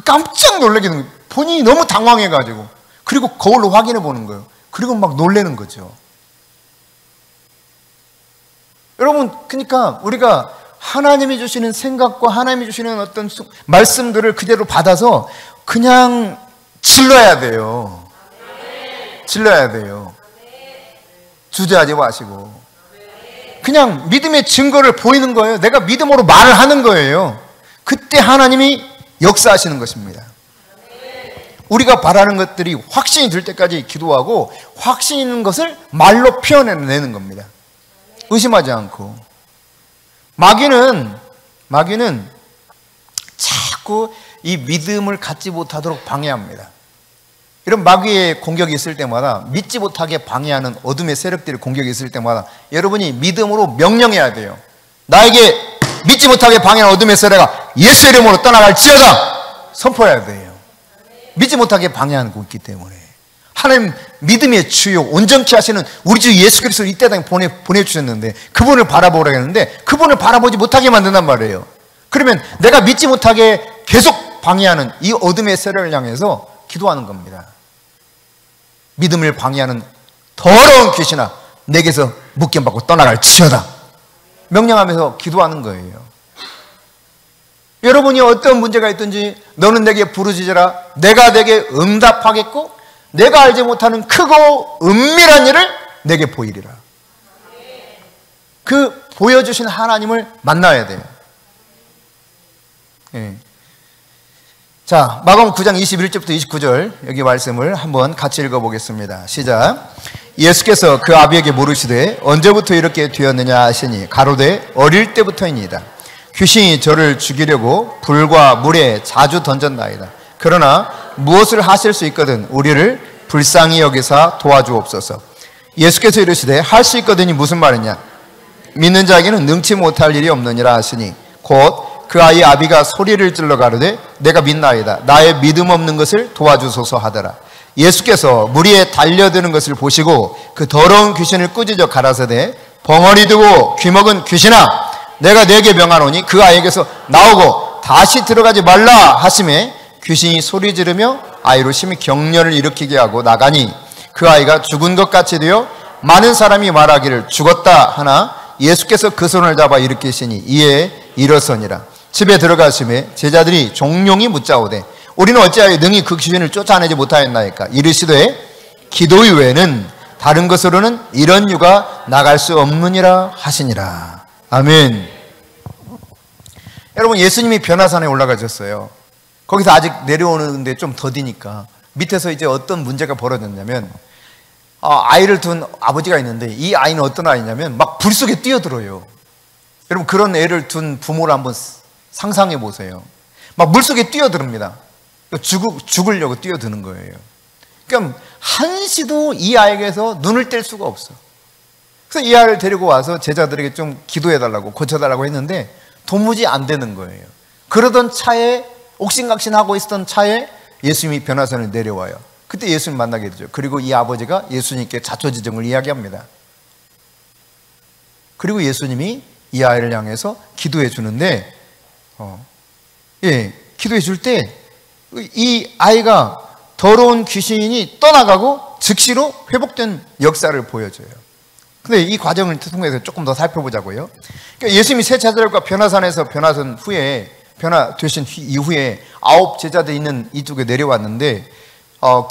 깜짝 놀라게 된 거예요. 본인이 너무 당황해가지고. 그리고 거울로 확인해 보는 거예요. 그리고 막 놀라는 거죠. 여러분, 그러니까 우리가 하나님이 주시는 생각과 하나님이 주시는 어떤 말씀들을 그대로 받아서 그냥 질러야 돼요. 질러야 돼요. 주저하지 마시고. 그냥 믿음의 증거를 보이는 거예요. 내가 믿음으로 말을 하는 거예요. 그때 하나님이 역사하시는 것입니다. 우리가 바라는 것들이 확신이 들 때까지 기도하고 확신 있는 것을 말로 표현해내는 겁니다. 의심하지 않고. 마귀는 자꾸 이 믿음을 갖지 못하도록 방해합니다. 이런 마귀의 공격이 있을 때마다 믿지 못하게 방해하는 어둠의 세력들의 공격이 있을 때마다 여러분이 믿음으로 명령해야 돼요. 나에게 믿지 못하게 방해하는 어둠의 세력아 예수 이름으로 떠나갈지어다 선포해야 돼요. 믿지 못하게 방해하는 거 있기 때문에 하나님 믿음의 주요 온전케 하시는 우리 주 예수 그리스도를 이 땅에 보내주셨는데 그분을 바라보라고 했는데 그분을 바라보지 못하게 만든단 말이에요. 그러면 내가 믿지 못하게 계속 방해하는 이 어둠의 세력을 향해서 기도하는 겁니다. 믿음을 방해하는 더러운 귀신아 내게서 묶임받고 떠나갈지어다 명령하면서 기도하는 거예요. 여러분이 어떤 문제가 있든지 너는 내게 부르짖으라 내가 내게 응답하겠고 내가 알지 못하는 크고 은밀한 일을 내게 보이리라. 그 보여주신 하나님을 만나야 돼요. 예. 자, 마가복음 9장 21절부터 29절 여기 말씀을 한번 같이 읽어보겠습니다. 시작. 예수께서 그 아비에게 물으시되 언제부터 이렇게 되었느냐 하시니 가로되 어릴 때부터입니다. 귀신이 저를 죽이려고 불과 물에 자주 던졌나이다. 그러나 무엇을 하실 수 있거든 우리를 불쌍히 여기사 도와주옵소서. 예수께서 이르시되 할 수 있거든이 무슨 말이냐 믿는 자에게는 능치 못할 일이 없느니라 하시니 곧 그 아이 아비가 소리를 질러 가로되 내가 믿나이다. 나의 믿음 없는 것을 도와주소서 하더라. 예수께서 물 위에 달려드는 것을 보시고 그 더러운 귀신을 꾸짖어 가라사대 벙어리 두고 귀먹은 귀신아 내가 네게 명하노니 그 아이에게서 나오고 다시 들어가지 말라 하시매 귀신이 소리 지르며 아이로 심히 격려를 일으키게 하고 나가니 그 아이가 죽은 것 같이 되어 많은 사람이 말하기를 죽었다 하나 예수께서 그 손을 잡아 일으키시니 이에 일어서니라. 집에 들어가시매 제자들이 종용이 묻자오되 우리는 어찌하여 능히 그 귀신을 쫓아내지 못하였나이까. 이르시되 기도 이외에는 다른 것으로는 이런 유가 나갈 수 없느니라 하시니라. 아멘. 여러분 예수님이 변화산에 올라가셨어요. 거기서 아직 내려오는데 좀 더디니까 밑에서 이제 어떤 문제가 벌어졌냐면 아이를 둔 아버지가 있는데 이 아이는 어떤 아이냐면 막 불 속에 뛰어들어요. 여러분 그런 애를 둔 부모를 한번 상상해 보세요. 막 물 속에 뛰어듭니다. 죽으려고 뛰어드는 거예요. 그러니까 한시도 이 아이에게서 눈을 뗄 수가 없어. 그래서 이 아이를 데리고 와서 제자들에게 좀 기도해달라고 고쳐달라고 했는데 도무지 안 되는 거예요. 그러던 차에 옥신각신하고 있었던 차에 예수님이 변화산을 내려와요. 그때 예수님 만나게 되죠. 그리고 이 아버지가 예수님께 자초지종을 이야기합니다. 그리고 예수님이 이 아이를 향해서 기도해 주는데 기도해 줄 때 이 아이가 더러운 귀신이 떠나가고 즉시로 회복된 역사를 보여줘요. 근데 이 과정을 통해서 조금 더 살펴보자고요. 그러니까 예수님이 세 제자들과 변화산에서 변화선 후에 변화되신 이후에 9 제자들이 있는 이쪽에 내려왔는데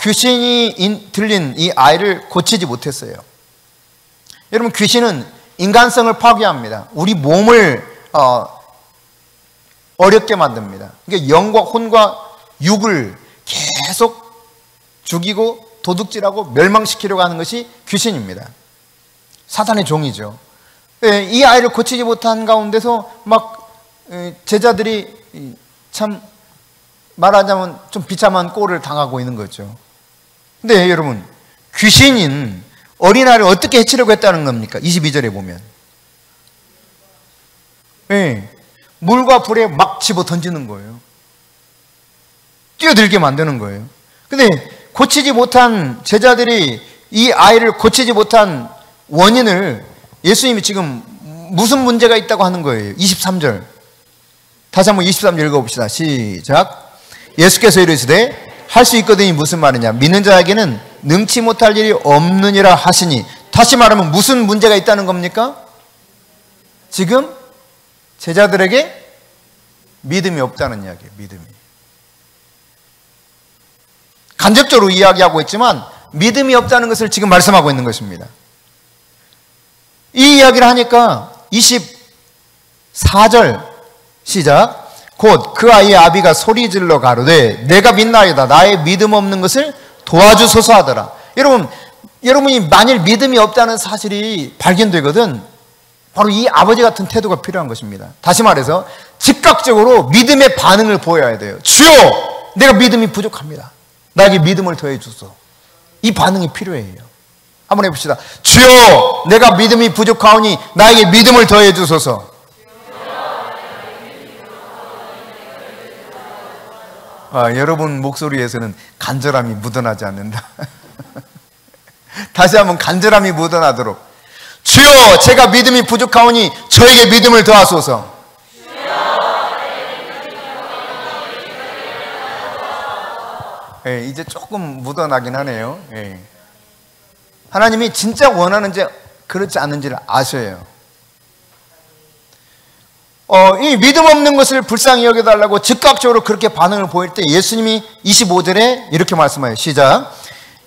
귀신이 들린 이 아이를 고치지 못했어요. 여러분, 귀신은 인간성을 파괴합니다. 우리 몸을 어렵게 만듭니다. 그러니까 영과 혼과 육을 계속 죽이고 도둑질하고 멸망시키려고 하는 것이 귀신입니다. 사탄의 종이죠. 이 아이를 고치지 못한 가운데서 막 제자들이 참 말하자면 좀 비참한 꼴을 당하고 있는 거죠. 근데 여러분, 귀신인 어린아이를 어떻게 해치려고 했다는 겁니까? 22절에 보면 물과 불에 막 집어 던지는 거예요. 뛰어들게 만드는 거예요. 근데 고치지 못한 제자들이 이 아이를 고치지 못한 원인을 예수님이 지금 무슨 문제가 있다고 하는 거예요. 23절. 다시 한번 23절 읽어봅시다. 시작. 예수께서 이르시되 할 수 있거든이 무슨 말이냐? 믿는 자에게는 능치 못할 일이 없느니라 하시니. 다시 말하면 무슨 문제가 있다는 겁니까? 지금 제자들에게 믿음이 없다는 이야기예요. 믿음이. 간접적으로 이야기하고 있지만 믿음이 없다는 것을 지금 말씀하고 있는 것입니다. 이 이야기를 하니까 24절 시작. 곧 그 아이의 아비가 소리질러 가로되 내가 믿나이다. 나의 믿음 없는 것을 도와주소서 하더라. 여러분이 만일 믿음이 없다는 사실이 발견되거든 바로 이 아버지 같은 태도가 필요한 것입니다. 다시 말해서 즉각적으로 믿음의 반응을 보여야 돼요. 주여, 내가 믿음이 부족합니다. 나에게 믿음을 더해 주소서. 이 반응이 필요해요. 한번 해봅시다. 주여, 내가 믿음이 부족하오니 나에게 믿음을 더해 주소서. 여러분 목소리에서는 간절함이 묻어나지 않는다. 다시 한번 간절함이 묻어나도록. 주여, 제가 믿음이 부족하오니 저에게 믿음을 더하소서. 이제 조금 묻어나긴 하네요. 하나님이 진짜 원하는지 그렇지 않는지를 아셔요. 이 믿음 없는 것을 불쌍히 여겨달라고 즉각적으로 그렇게 반응을 보일 때 예수님이 25절에 이렇게 말씀해요. 시작.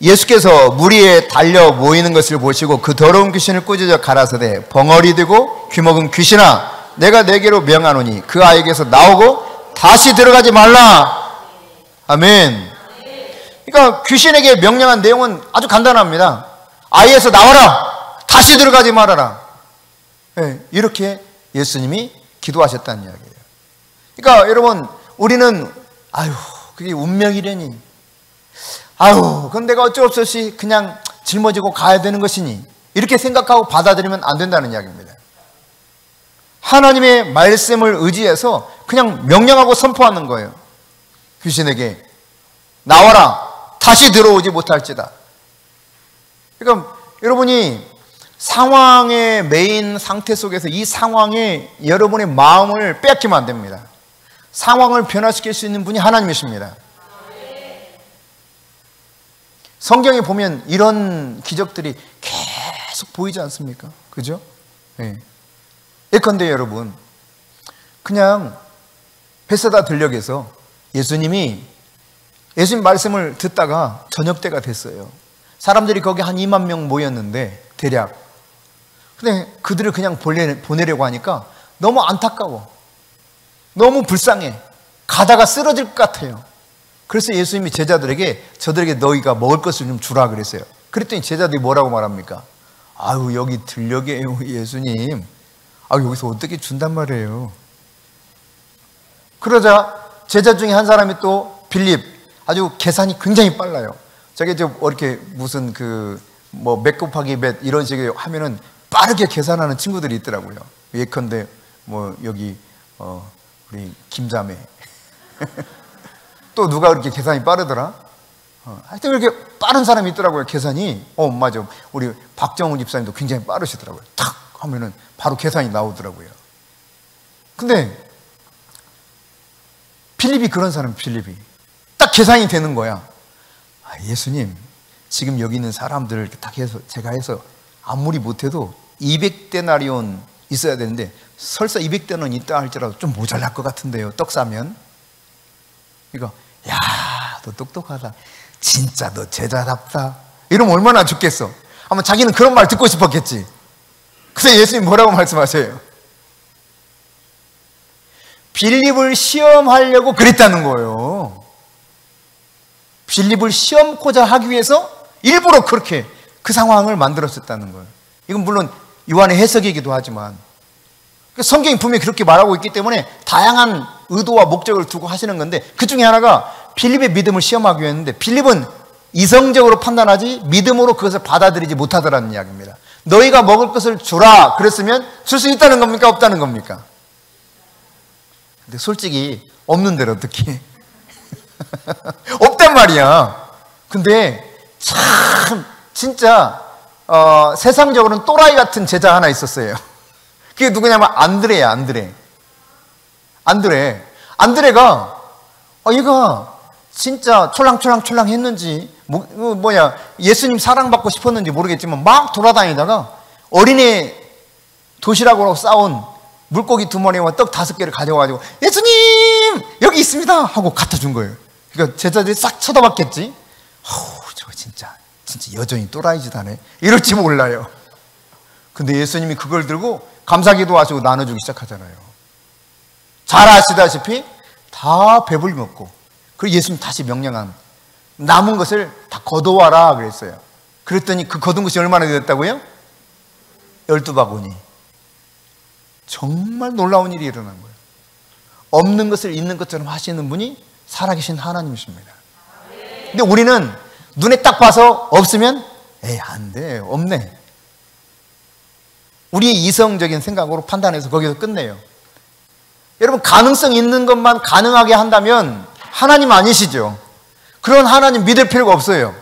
예수께서 무리에 달려 모이는 것을 보시고 그 더러운 귀신을 꾸짖어 가라사대 벙어리 되고 귀먹은 귀신아, 내가 내게로 명하노니 그 아이에게서 나오고 다시 들어가지 말라. 아멘. 그러니까 귀신에게 명령한 내용은 아주 간단합니다. 아이에서 나와라. 다시 들어가지 말아라. 이렇게 예수님이 기도하셨다는 이야기예요. 그러니까 여러분, 우리는 그게 운명이려니, 그건 내가 어쩔 수 없이 그냥 짊어지고 가야 되는 것이니, 이렇게 생각하고 받아들이면 안 된다는 이야기입니다. 하나님의 말씀을 의지해서 그냥 명령하고 선포하는 거예요. 귀신에게 나와라. 다시 들어오지 못할지다. 그러니까 여러분이 상황의 메인 상태 속에서 이 상황에 여러분의 마음을 빼앗기면 안 됩니다. 상황을 변화시킬 수 있는 분이 하나님이십니다. 성경에 보면 이런 기적들이 계속 보이지 않습니까? 그죠? 예컨대 여러분, 그냥 베세다 들녘에서 예수님 말씀을 듣다가 저녁 때가 됐어요. 사람들이 거기 한 2만 명 모였는데 대략. 근데 그들을 그냥 보내려고 하니까 너무 안타까워. 너무 불쌍해. 가다가 쓰러질 것 같아요. 그래서 예수님이 제자들에게 저들에게 너희가 먹을 것을 좀 주라 그랬어요. 그랬더니 제자들이 뭐라고 말합니까? 여기 들녘이에요 예수님. 여기서 어떻게 준단 말이에요. 그러자 제자 중에 한 사람이 또 빌립, 아주 계산이 굉장히 빨라요. 저게 이렇게 무슨 몇 곱하기 몇 이런 식으로 하면은 빠르게 계산하는 친구들이 있더라고요. 예컨대 여기 우리 김자매 또 누가 그렇게 계산이 빠르더라? 하여튼 이렇게 빠른 사람이 있더라고요. 계산이. 맞아. 우리 박정우 집사님도 굉장히 빠르시더라고요. 탁 하면은 바로 계산이 나오더라고요. 근데 빌립이 그런 사람, 빌립이 딱 계산이 되는 거야. 예수님, 지금 여기 있는 사람들을 딱 해서 제가 해서 아무리 못해도 200데나리온 있어야 되는데 설사 200데나리온 있다 할지라도 좀 모자랄 것 같은데요. 떡 싸면. 그러니까 야, 너 똑똑하다. 진짜 너 제자답다. 이러면 얼마나 좋겠어. 아마 자기는 그런 말 듣고 싶었겠지. 근데 예수님 뭐라고 말씀하세요? 빌립을 시험하려고 그랬다는 거예요. 빌립을 시험코자 하기 위해서 일부러 그렇게 그 상황을 만들었었다는 거예요. 이건 물론 요한의 해석이기도 하지만 성경이 분명히 그렇게 말하고 있기 때문에 다양한 의도와 목적을 두고 하시는 건데, 그 중에 하나가 빌립의 믿음을 시험하기 위해서였는데, 빌립은 이성적으로 판단하지 믿음으로 그것을 받아들이지 못하더라는 이야기입니다. 너희가 먹을 것을 주라 그랬으면 줄 수 있다는 겁니까? 없다는 겁니까? 근데 솔직히 없는데 어떻게 없단 말이야. 근데 참 진짜 세상적으로는 또라이 같은 제자 하나 있었어요. 그게 누구냐면 안드레야. 안드레가 얘가 진짜 촐랑촐랑 했는지 예수님 사랑받고 싶었는지 모르겠지만 막 돌아다니다가 어린애 도시락으로 싸온 물고기 2마리와 떡 5개를 가져와가지고 예수님 여기 있습니다 하고 갖다 준 거예요. 그러니까 제자들이 싹 쳐다봤겠지. 저거 진짜 여전히 또라이 짓 하네 이럴지 몰라요. 근데 예수님이 그걸 들고 감사기도 하시고 나눠주기 시작하잖아요. 잘 아시다시피 다 배불리 먹고, 그리고 예수님 다시 명령한 남은 것을 다 거둬와라 그랬어요. 그랬더니 그 거둔 것이 얼마나 되었다고요? 12바구니. 정말 놀라운 일이 일어난 거예요. 없는 것을 있는 것처럼 하시는 분이 살아계신 하나님이십니다. 근데 우리는 눈에 딱 봐서 없으면 안 돼, 없네. 우리의 이성적인 생각으로 판단해서 거기서 끝내요. 여러분, 가능성 있는 것만 가능하게 한다면 하나님 아니시죠? 그런 하나님 믿을 필요가 없어요.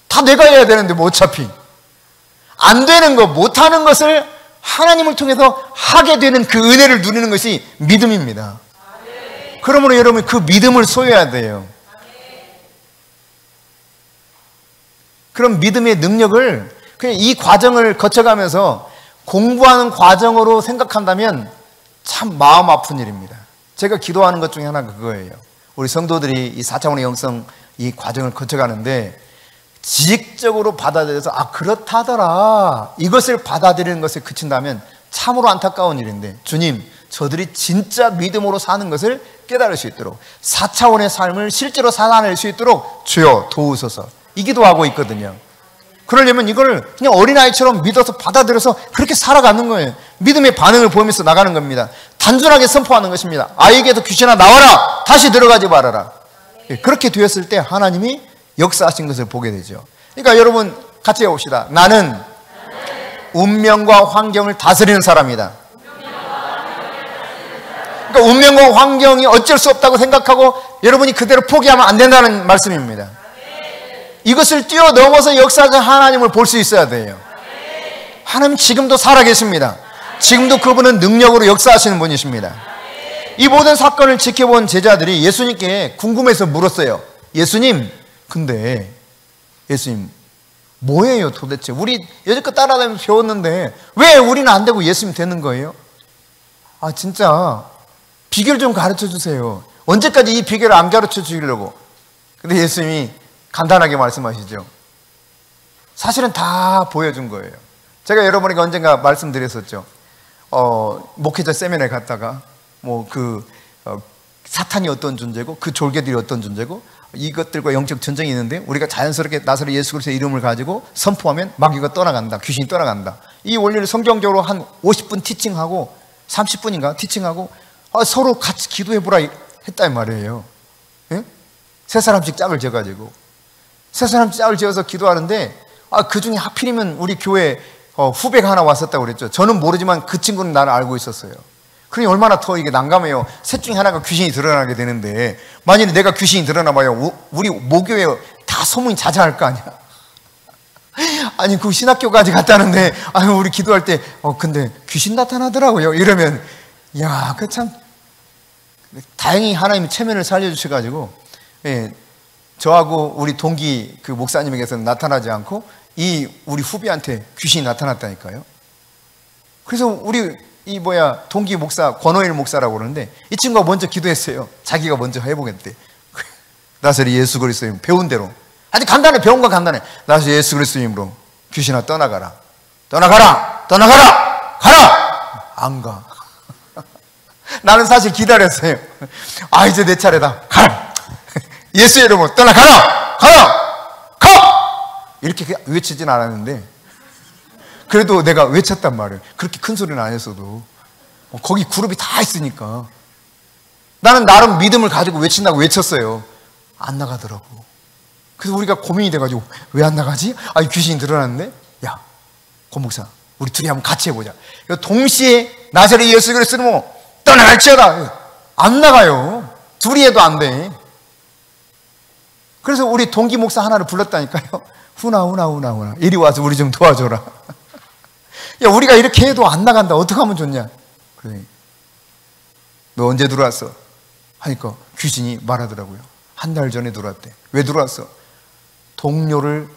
다 내가 해야 되는데 뭐 어차피 안 되는 것, 못하는 것을 하나님을 통해서 하게 되는 그 은혜를 누리는 것이 믿음입니다. 그러므로 여러분 그 믿음을 소유해야 돼요. 그런 믿음의 능력을 그냥 이 과정을 거쳐가면서 공부하는 과정으로 생각한다면 참 마음 아픈 일입니다. 제가 기도하는 것 중에 하나가 그거예요. 우리 성도들이 이 4차원의 영성 이 과정을 거쳐가는데 지식적으로 받아들여서 그렇다더라 이것을 받아들이는 것에 그친다면 참으로 안타까운 일인데, 주님 저들이 진짜 믿음으로 사는 것을 깨달을 수 있도록 4차원의 삶을 실제로 살아낼 수 있도록 주여 도우소서 이 기도하고 있거든요. 그러려면 이걸 그냥 어린아이처럼 믿어서 받아들여서 그렇게 살아가는 거예요. 믿음의 반응을 보이면서 나가는 겁니다. 단순하게 선포하는 것입니다. 아이에게도 귀신아 나와라, 다시 들어가지 말아라. 그렇게 되었을 때 하나님이 역사하신 것을 보게 되죠. 그러니까 여러분 같이 해봅시다. 나는 운명과 환경을 다스리는 사람이다. 그러니까 운명과 환경이 어쩔 수 없다고 생각하고 여러분이 그대로 포기하면 안 된다는 말씀입니다. 이것을 뛰어넘어서 역사하는 하나님을 볼 수 있어야 돼요. 하나님 지금도 살아계십니다. 지금도 그분은 능력으로 역사하시는 분이십니다. 이 모든 사건을 지켜본 제자들이 예수님께 궁금해서 물었어요. 예수님, 근데 예수님 뭐예요 도대체? 우리 여지껏 따라다니면서 배웠는데 왜 우리는 안 되고 예수님 되는 거예요? 진짜 비결 좀 가르쳐 주세요. 언제까지 이 비결을 안 가르쳐 주시려고? 근데 예수님이 간단하게 말씀하시죠. 사실은 다 보여준 거예요. 제가 여러분에게 언젠가 말씀드렸었죠. 목회자 세미나에 갔다가 사탄이 어떤 존재고 그 졸개들이 어떤 존재고 이것들과 영적 전쟁이 있는데 우리가 자연스럽게 나사렛 예수 그리스도의 이름을 가지고 선포하면 마귀가 떠나간다, 귀신이 떠나간다. 이 원리를 성경적으로 한 50분 티칭하고 30분인가 티칭하고 서로 같이 기도해보라 했단 말이에요. 예? 세 사람씩 짝을 지어가지고 세 사람씩 짝을 지어서 기도하는데 그 중에 하필이면 우리 교회 후배가 하나 왔었다고 그랬죠. 저는 모르지만 그 친구는 나를 알고 있었어요. 그러니 얼마나 더 이게 난감해요. 셋 중에 하나가 귀신이 드러나게 되는데 만약에 내가 귀신이 드러나봐요. 우리 모교에 다 소문이 자자할 거 아니야. 아니 그 신학교까지 갔다는데 우리 기도할 때 근데 귀신 나타나더라고요. 이러면 그 참 다행히 하나님이 체면을 살려주셔가지고 저하고 우리 동기 그 목사님에게서는 나타나지 않고 우리 후배한테 귀신이 나타났다니까요. 그래서 우리 동기 목사 권호일 목사라고 그러는데 이 친구가 먼저 기도했어요. 자기가 먼저 해보겠대. 나사렛 예수 그리스도님 배운 대로 아주 간단해. 배운 건 간단해. 나사렛 예수 그리스도님으로 귀신아 떠나가라. 떠나가라! 가라! 안 가. 나는 사실 기다렸어요. 아, 이제 내 차례다. 가라! 예수의 이름으로 떠나가라! 가라! 가! 이렇게 외치진 않았는데, 그래도 내가 외쳤단 말이에요. 그렇게 큰 소리는 안 했어도. 거기 그룹이 다 있으니까. 나는 나름 믿음을 가지고 외친다고 외쳤어요. 안 나가더라고. 그래서 우리가 고민이 돼가지고, 왜 안 나가지? 아, 귀신이 드러났는데? 야, 권 목사, 우리 둘이 한번 같이 해보자. 동시에 나사렛 예수 그리스도로 떠나갈지어다. 안 나가요. 둘이 해도 안 돼. 그래서 우리 동기 목사 하나를 불렀다니까요. 후나 이리 와서 우리 좀 도와줘라. 야, 우리가 이렇게 해도 안 나간다. 어떻게 하면 좋냐? 그래. 너 언제 들어왔어? 하니까 귀신이 말하더라고요. 한 달 전에 들어왔대. 왜 들어왔어? 동료를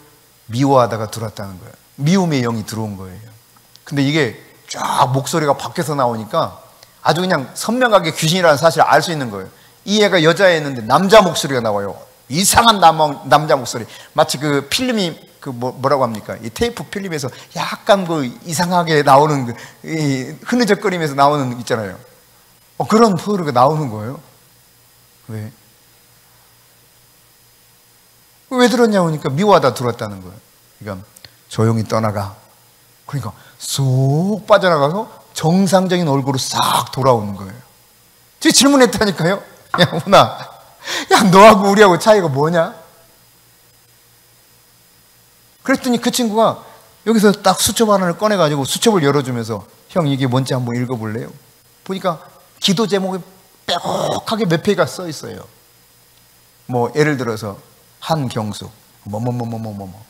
미워하다가 들어왔다는 거예요. 미움의 영이 들어온 거예요. 근데 이게 쫙 목소리가 밖에서 나오니까 아주 그냥 선명하게 귀신이라는 사실을 알 수 있는 거예요. 이 애가 여자애였는데 남자 목소리가 나와요. 이상한 남자 목소리. 마치 그 필름이 뭐라고 합니까? 이 테이프 필름에서 약간 이상하게 나오는 흐느적거리면서 나오는 있잖아요. 그런 소리가 나오는 거예요. 왜? 왜 들었냐고 하니까 미워하다 들었다는 거예요. 그러니까 조용히 떠나가. 그러니까 쏙 빠져나가서 정상적인 얼굴로 싹 돌아오는 거예요. 제가 질문했다니까요. 야, 훈아, 야, 너하고 우리하고 차이가 뭐냐? 그랬더니 그 친구가 여기서 딱 수첩 하나를 꺼내가지고 수첩을 열어주면서, 형, 이게 뭔지 한번 읽어볼래요? 보니까 기도 제목이 빼곡하게 몇 페이지가 써 있어요. 뭐 예를 들어서 한경숙 뭐뭐뭐뭐뭐뭐,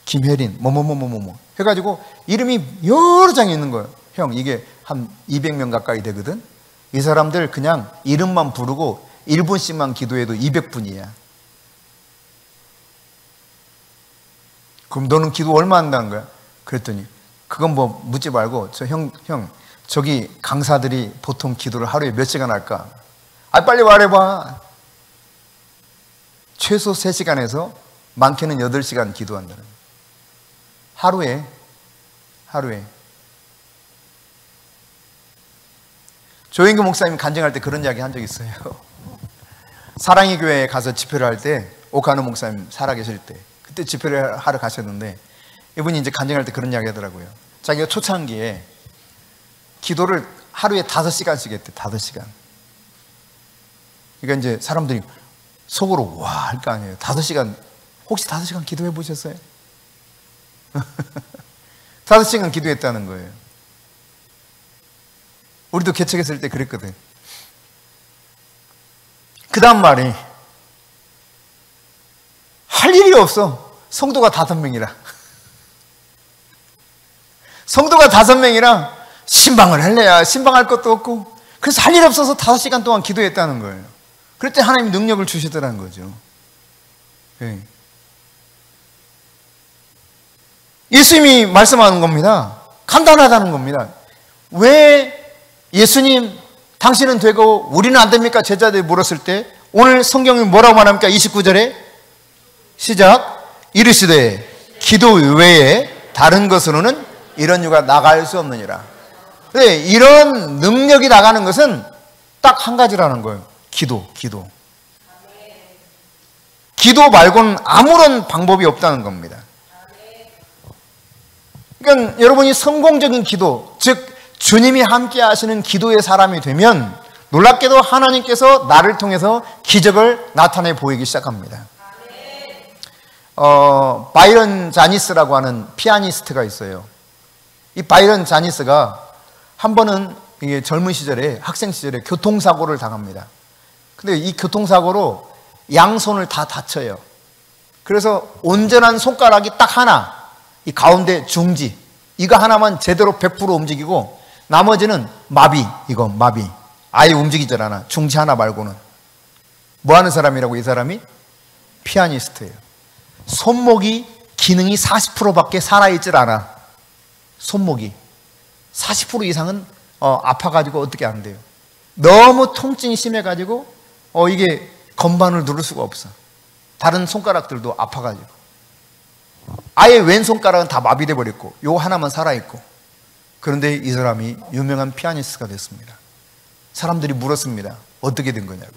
김혜린 뭐뭐뭐뭐뭐 해가지고 이름이 여러 장이 있는 거예요. 형, 이게 한 200명 가까이 되거든. 이 사람들 그냥 이름만 부르고 1분씩만 기도해도 200분이야. 그럼 너는 기도 얼마 한다는 거야? 그랬더니 그건 뭐 묻지 말고, 형 저기 강사들이 보통 기도를 하루에 몇 시간 할까? 아, 빨리 말해봐. 최소 3시간에서 많게는 8시간 기도한다는 거예요. 하루에. 조인규 목사님 간증할 때 그런 이야기 한 적 있어요. 사랑의 교회에 가서 집회를 할 때, 오카노 목사님 살아계실 때, 그때 집회를 하러 가셨는데, 이분이 이제 간증할 때 그런 이야기 하더라고요. 자기가 초창기에 기도를 하루에 5시간씩 했대. 5시간. 그러니까 이제 사람들이 속으로 와 할 거 아니에요. 5시간, 혹시 5시간 기도해 보셨어요? 5시간 기도했다는 거예요. 우리도 개척했을 때 그랬거든. 그 다음 말이, 할 일이 없어. 성도가 5명이라. 성도가 5명이라 신방을 할래야 신방할 것도 없고, 그래서 할 일 없어서 5시간 동안 기도했다는 거예요. 그럴 때 하나님이 능력을 주시더라는 거죠. 네. 예수님이 말씀하는 겁니다. 간단하다는 겁니다. 왜 예수님, 당신은 되고 우리는 안 됩니까? 제자들이 물었을 때 오늘 성경이 뭐라고 말합니까? 29절에 시작. 이르시되 기도 외에 다른 것으로는 이런 유가 나갈 수 없느니라. 네, 이런 능력이 나가는 것은 딱 한 가지라는 거예요. 기도. 기도 말고는 아무런 방법이 없다는 겁니다. 그러니까 여러분이 성공적인 기도, 즉 주님이 함께 하시는 기도의 사람이 되면 놀랍게도 하나님께서 나를 통해서 기적을 나타내 보이기 시작합니다. 바이런 자니스라고 하는 피아니스트가 있어요. 이 바이런 자니스가 한 번은 이게 젊은 시절에, 학생 시절에 교통사고를 당합니다. 근데 이 교통사고로 양손을 다 다쳐요. 그래서 온전한 손가락이 딱 하나, 이 가운데 중지, 이거 하나만 제대로 100% 움직이고 나머지는 마비. 아예 움직이질 않아. 중지 하나 말고는. 뭐 하는 사람이라고? 이 사람이 피아니스트예요. 손목이 기능이 40%밖에 살아있질 않아. 손목이 40% 이상은 아파가지고 어떻게 안 돼요. 너무 통증이 심해가지고 이게 건반을 누를 수가 없어. 다른 손가락들도 아파가지고 아예 왼손가락은 다 마비돼 버렸고 요 하나만 살아있고, 그런데 이 사람이 유명한 피아니스트가 됐습니다. 사람들이 물었습니다. 어떻게 된 거냐고.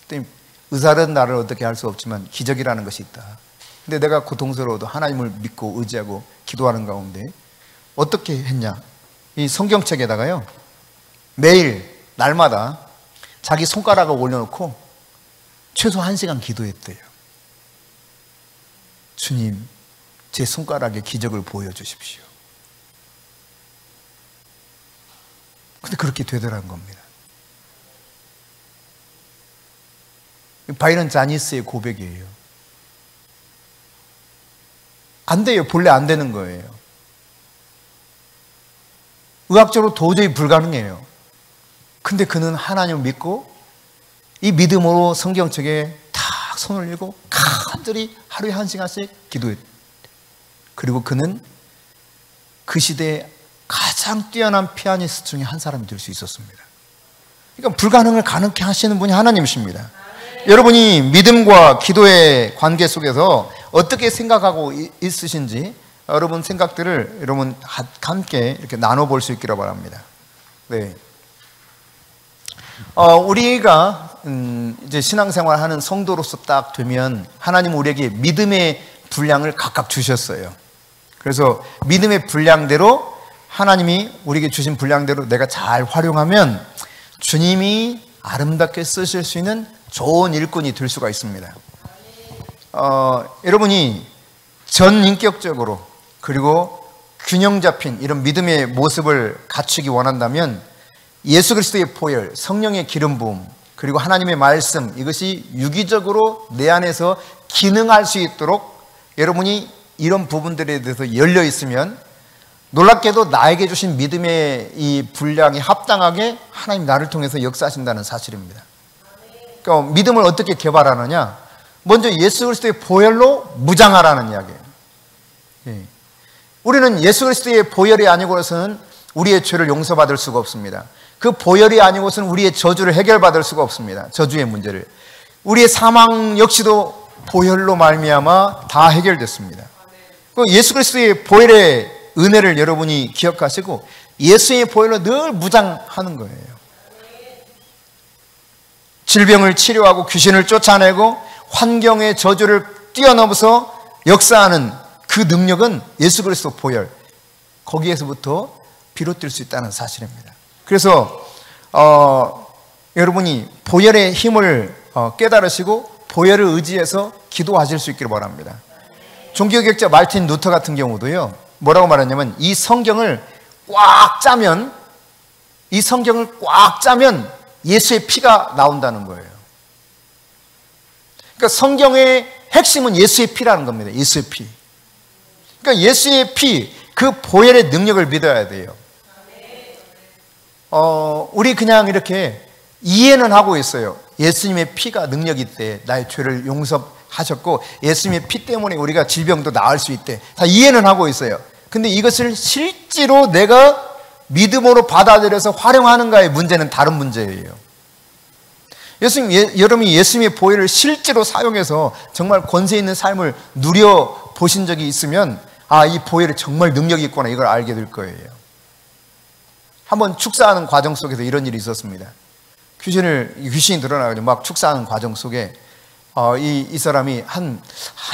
그랬더니 의사는 나를 어떻게 할 수 없지만 기적이라는 것이 있다. 근데 내가 고통스러워도 하나님을 믿고 의지하고 기도하는 가운데 어떻게 했냐. 이 성경책에다가요, 매일 날마다 자기 손가락을 올려놓고 최소 1시간 기도했대요. 주님, 제 손가락에 기적을 보여주십시오. 근데 그렇게 되더라는 겁니다. 바이런 자니스의 고백이에요. 안 돼요. 본래 안 되는 거예요. 의학적으로 도저히 불가능해요. 근데 그는 하나님을 믿고 이 믿음으로 성경책에 탁 손을 올리고 간절히 하루에 1시간씩 기도했어요. 그리고 그는 그 시대에 가장 뛰어난 피아니스트 중에 한 사람이 될 수 있었습니다. 그러니까 불가능을 가능케 하시는 분이 하나님이십니다. 여러분이 믿음과 기도의 관계 속에서 어떻게 생각하고 있으신지 여러분 생각들을 여러분 함께 이렇게 나눠볼 수 있기를 바랍니다. 네. 우리가 이제 신앙생활 하는 성도로서 딱 되면 하나님 우리에게 믿음의 분량을 각각 주셨어요. 그래서 믿음의 분량대로 하나님이 우리에게 주신 분량대로 내가 잘 활용하면 주님이 아름답게 쓰실 수 있는 좋은 일꾼이 될 수가 있습니다. 여러분이 전인격적으로 그리고 균형 잡힌 이런 믿음의 모습을 갖추기 원한다면 예수 그리스도의 보혈, 성령의 기름 부음, 그리고 하나님의 말씀, 이것이 유기적으로 내 안에서 기능할 수 있도록 여러분이 이런 부분들에 대해서 열려 있으면 놀랍게도 나에게 주신 믿음의 이 분량이 합당하게 하나님 나를 통해서 역사하신다는 사실입니다. 그러니까 믿음을 어떻게 개발하느냐? 먼저 예수 그리스도의 보혈로 무장하라는 이야기예요. 우리는 예수 그리스도의 보혈이 아니고서는 우리의 죄를 용서받을 수가 없습니다. 그 보혈이 아니고서는 우리의 저주를 해결받을 수가 없습니다. 저주의 문제를. 우리의 사망 역시도 보혈로 말미암아 다 해결됐습니다. 예수 그리스도의 보혈의 은혜를 여러분이 기억하시고 예수의 보혈로 늘 무장하는 거예요. 질병을 치료하고 귀신을 쫓아내고 환경의 저주를 뛰어넘어서 역사하는 그 능력은 예수 그리스도 보혈, 거기에서부터 비롯될 수 있다는 사실입니다. 그래서 여러분이 보혈의 힘을 깨달으시고 보혈을 의지해서 기도하실 수 있기를 바랍니다. 종교개혁자 마르틴 루터 같은 경우도요, 뭐라고 말했냐면 이 성경을 꽉 짜면 예수의 피가 나온다는 거예요. 그러니까 성경의 핵심은 예수의 피라는 겁니다. 예수의 피. 그러니까 예수의 피, 그 보혈의 능력을 믿어야 돼요. 우리 그냥 이렇게 이해는 하고 있어요. 예수님의 피가 능력이 있대. 나의 죄를 용서하셨고 예수님의 피 때문에 우리가 질병도 나을 수 있대. 다 이해는 하고 있어요. 근데 이것을 실제로 내가 믿음으로 받아들여서 활용하는가의 문제는 다른 문제예요. 여러분이 예수님의 보혈을 실제로 사용해서 정말 권세 있는 삶을 누려보신 적이 있으면 이 보혈에 정말 능력이 있구나, 이걸 알게 될 거예요. 한번 축사하는 과정 속에서 이런 일이 있었습니다. 귀신이 드러나가지고 막 축사하는 과정 속에 이 사람이 한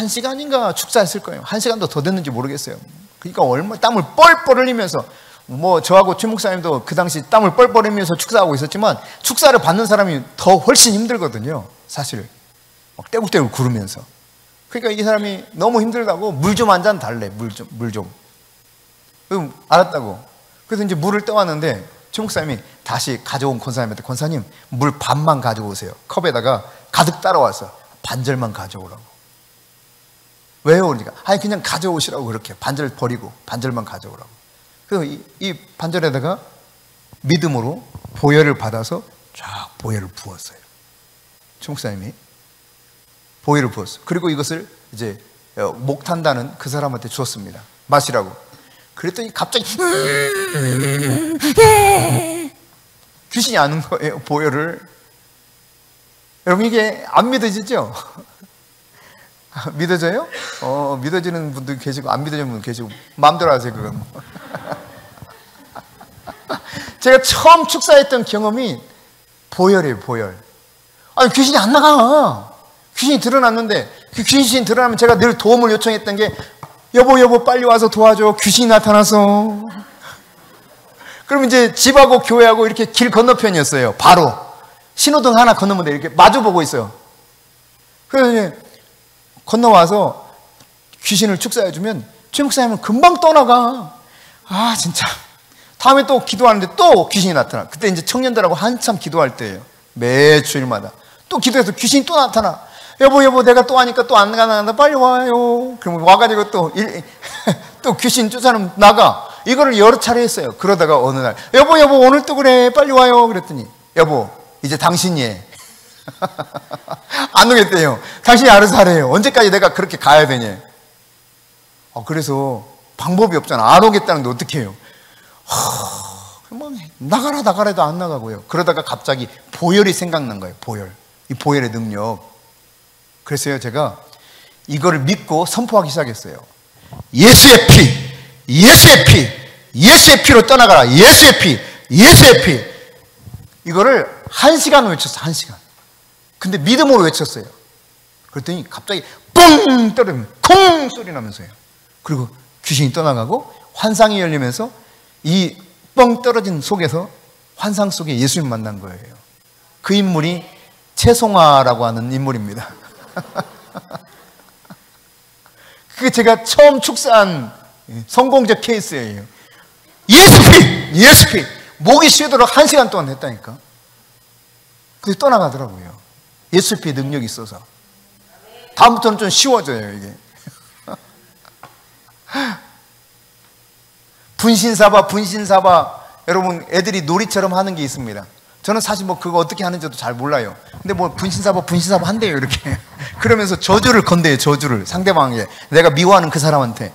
시간인가 축사했을 거예요. 1시간도 더 됐는지 모르겠어요. 그러니까 얼마 땀을 뻘뻘 흘리면서, 저하고 최 목사님도 그 당시 땀을 뻘뻘 흘리면서 축사하고 있었지만 축사를 받는 사람이 더 훨씬 힘들거든요. 사실 막 떼굴떼굴 구르면서. 그러니까 이 사람이 너무 힘들다고 물 좀 한 잔 달래. 물 좀. 그럼 알았다고. 그래서 이제 물을 떠왔는데 최 목사님이 다시 가져온 권사님한테, 권사님 물 반만 가져오세요. 컵에다가 가득 따라와서 반절만 가져오라고. 왜요? 그러니까 그냥 가져오시라고. 그렇게 반절 버리고 반절만 가져오라고. 그래서 이 반절에다가 믿음으로 보혈을 받아서 쫙 보혈을 부었어요. 최 목사님이 보혈을 부었어요. 그리고 이것을 이제 목 탄다는 그 사람한테 주었습니다. 마시라고. 그랬더니 갑자기 귀신이 아는 거예요, 보혈을. 여러분, 이게 안 믿어지죠? 믿어져요? 믿어지는 분도 계시고 안 믿어지는 분도 계시고 마음대로 하세요, 그건. 제가 처음 축사했던 경험이 보혈이에요, 보혈. 아니, 귀신이 안 나가. 귀신이 드러났는데, 그 귀신이 드러나면 제가 늘 도움을 요청했던 게, 여보, 빨리 와서 도와줘. 귀신이 나타났어. 그럼 이제 집하고 교회하고 이렇게 길 건너편이었어요. 바로. 신호등 하나 건너면 돼. 이렇게 마주보고 있어요. 그래서 이제 건너와서 귀신을 축사해주면, 축사하면 금방 떠나가. 아, 진짜. 다음에 또 기도하는데 또 귀신이 나타나. 그때 이제 청년들하고 한참 기도할 때예요. 매 주일마다. 또 기도해서 귀신이 또 나타나. 여보, 내가 또 하니까 또 안 나간다. 빨리 와요. 그러면 와가지고 또 귀신 쫓아내면 나가. 이거를 여러 차례 했어요. 그러다가 어느 날, 여보, 오늘 또 그래. 빨리 와요. 그랬더니, 여보, 이제 당신이 해. 안 오겠대요. 당신이 알아서 하래요. 언제까지 내가 그렇게 가야 되냐. 그래서 방법이 없잖아. 안 오겠다는데 어떻게 해요? 나가라 해도 안 나가고요. 그러다가 갑자기 보혈이 생각난 거예요. 보혈. 이 보혈의 능력. 그래서요, 제가 이거를 믿고 선포하기 시작했어요. 예수의 피로 떠나가라. 예수의 피. 이거를 1시간 외쳤어요. 1시간. 근데 믿음으로 외쳤어요. 그랬더니 갑자기 뿡 떨어지면 쿵 소리 나면서요. 그리고 귀신이 떠나가고 환상이 열리면서 이 뻥 떨어진 속에서 환상 속에 예수님 만난 거예요. 그 인물이 최송화라고 하는 인물입니다. 그게 제가 처음 축사한 성공적 케이스예요. 예수 피! 목이 쉬도록 1시간 동안 했다니까. 그래서 떠나가더라고요. 예수 피의 능력이 있어서. 다음부터는 좀 쉬워져요, 이게. 분신사바. 여러분, 애들이 놀이처럼 하는 게 있습니다. 저는 사실 그거 어떻게 하는지도 잘 몰라요. 근데 분신사바 한대요, 이렇게. 그러면서 저주를 건대요, 저주를. 상대방에게. 내가 미워하는 그 사람한테.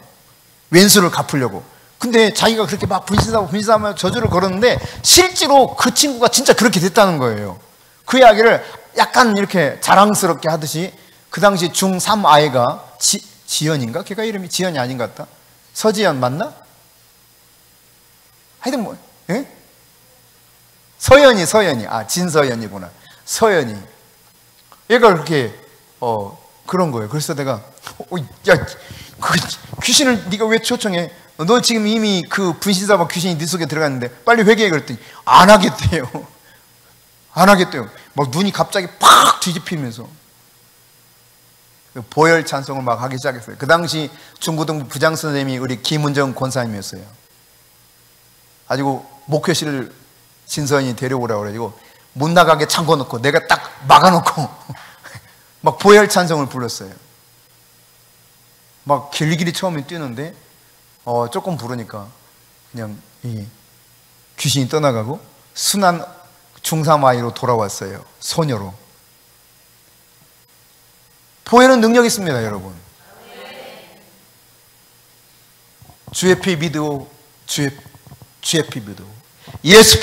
왼수를 갚으려고. 근데 자기가 그렇게 막 분신사바 저주를 걸었는데, 실제로 그 친구가 진짜 그렇게 됐다는 거예요. 그 이야기를 약간 이렇게 자랑스럽게 하듯이, 그 당시 중3 아이가, 지연인가? 걔가 이름이 지연이 아닌 것 같다. 서지연 맞나? 하여튼 예? 서연이. 진서연이구나. 서연이. 얘가 그렇게, 그런 거예요. 그래서 내가, 귀신을 네가 왜 초청해? 너 지금 이미 그 분신사바 귀신이 네 속에 들어갔는데 빨리 회개해. 그랬더니, 안 하겠대요. 막 눈이 갑자기 팍 뒤집히면서. 보혈 찬송을 막 하기 시작했어요. 그 당시 중고등부 부장 선생님이 우리 김은정 권사님이었어요. 가지고 목회실을 진서연이 데려오라고 그래가지고 못 나가게 잠궈놓고 내가 딱 막아놓고 막 보혈 찬송을 불렀어요. 막 길길이 처음에 뛰는데 조금 부르니까 그냥 이 귀신이 떠나가고 순한 중3 아이로 돌아왔어요. 소녀로. 보혈은 능력이 있습니다, 여러분. 주의 피 믿고 주의 피 믿고 예수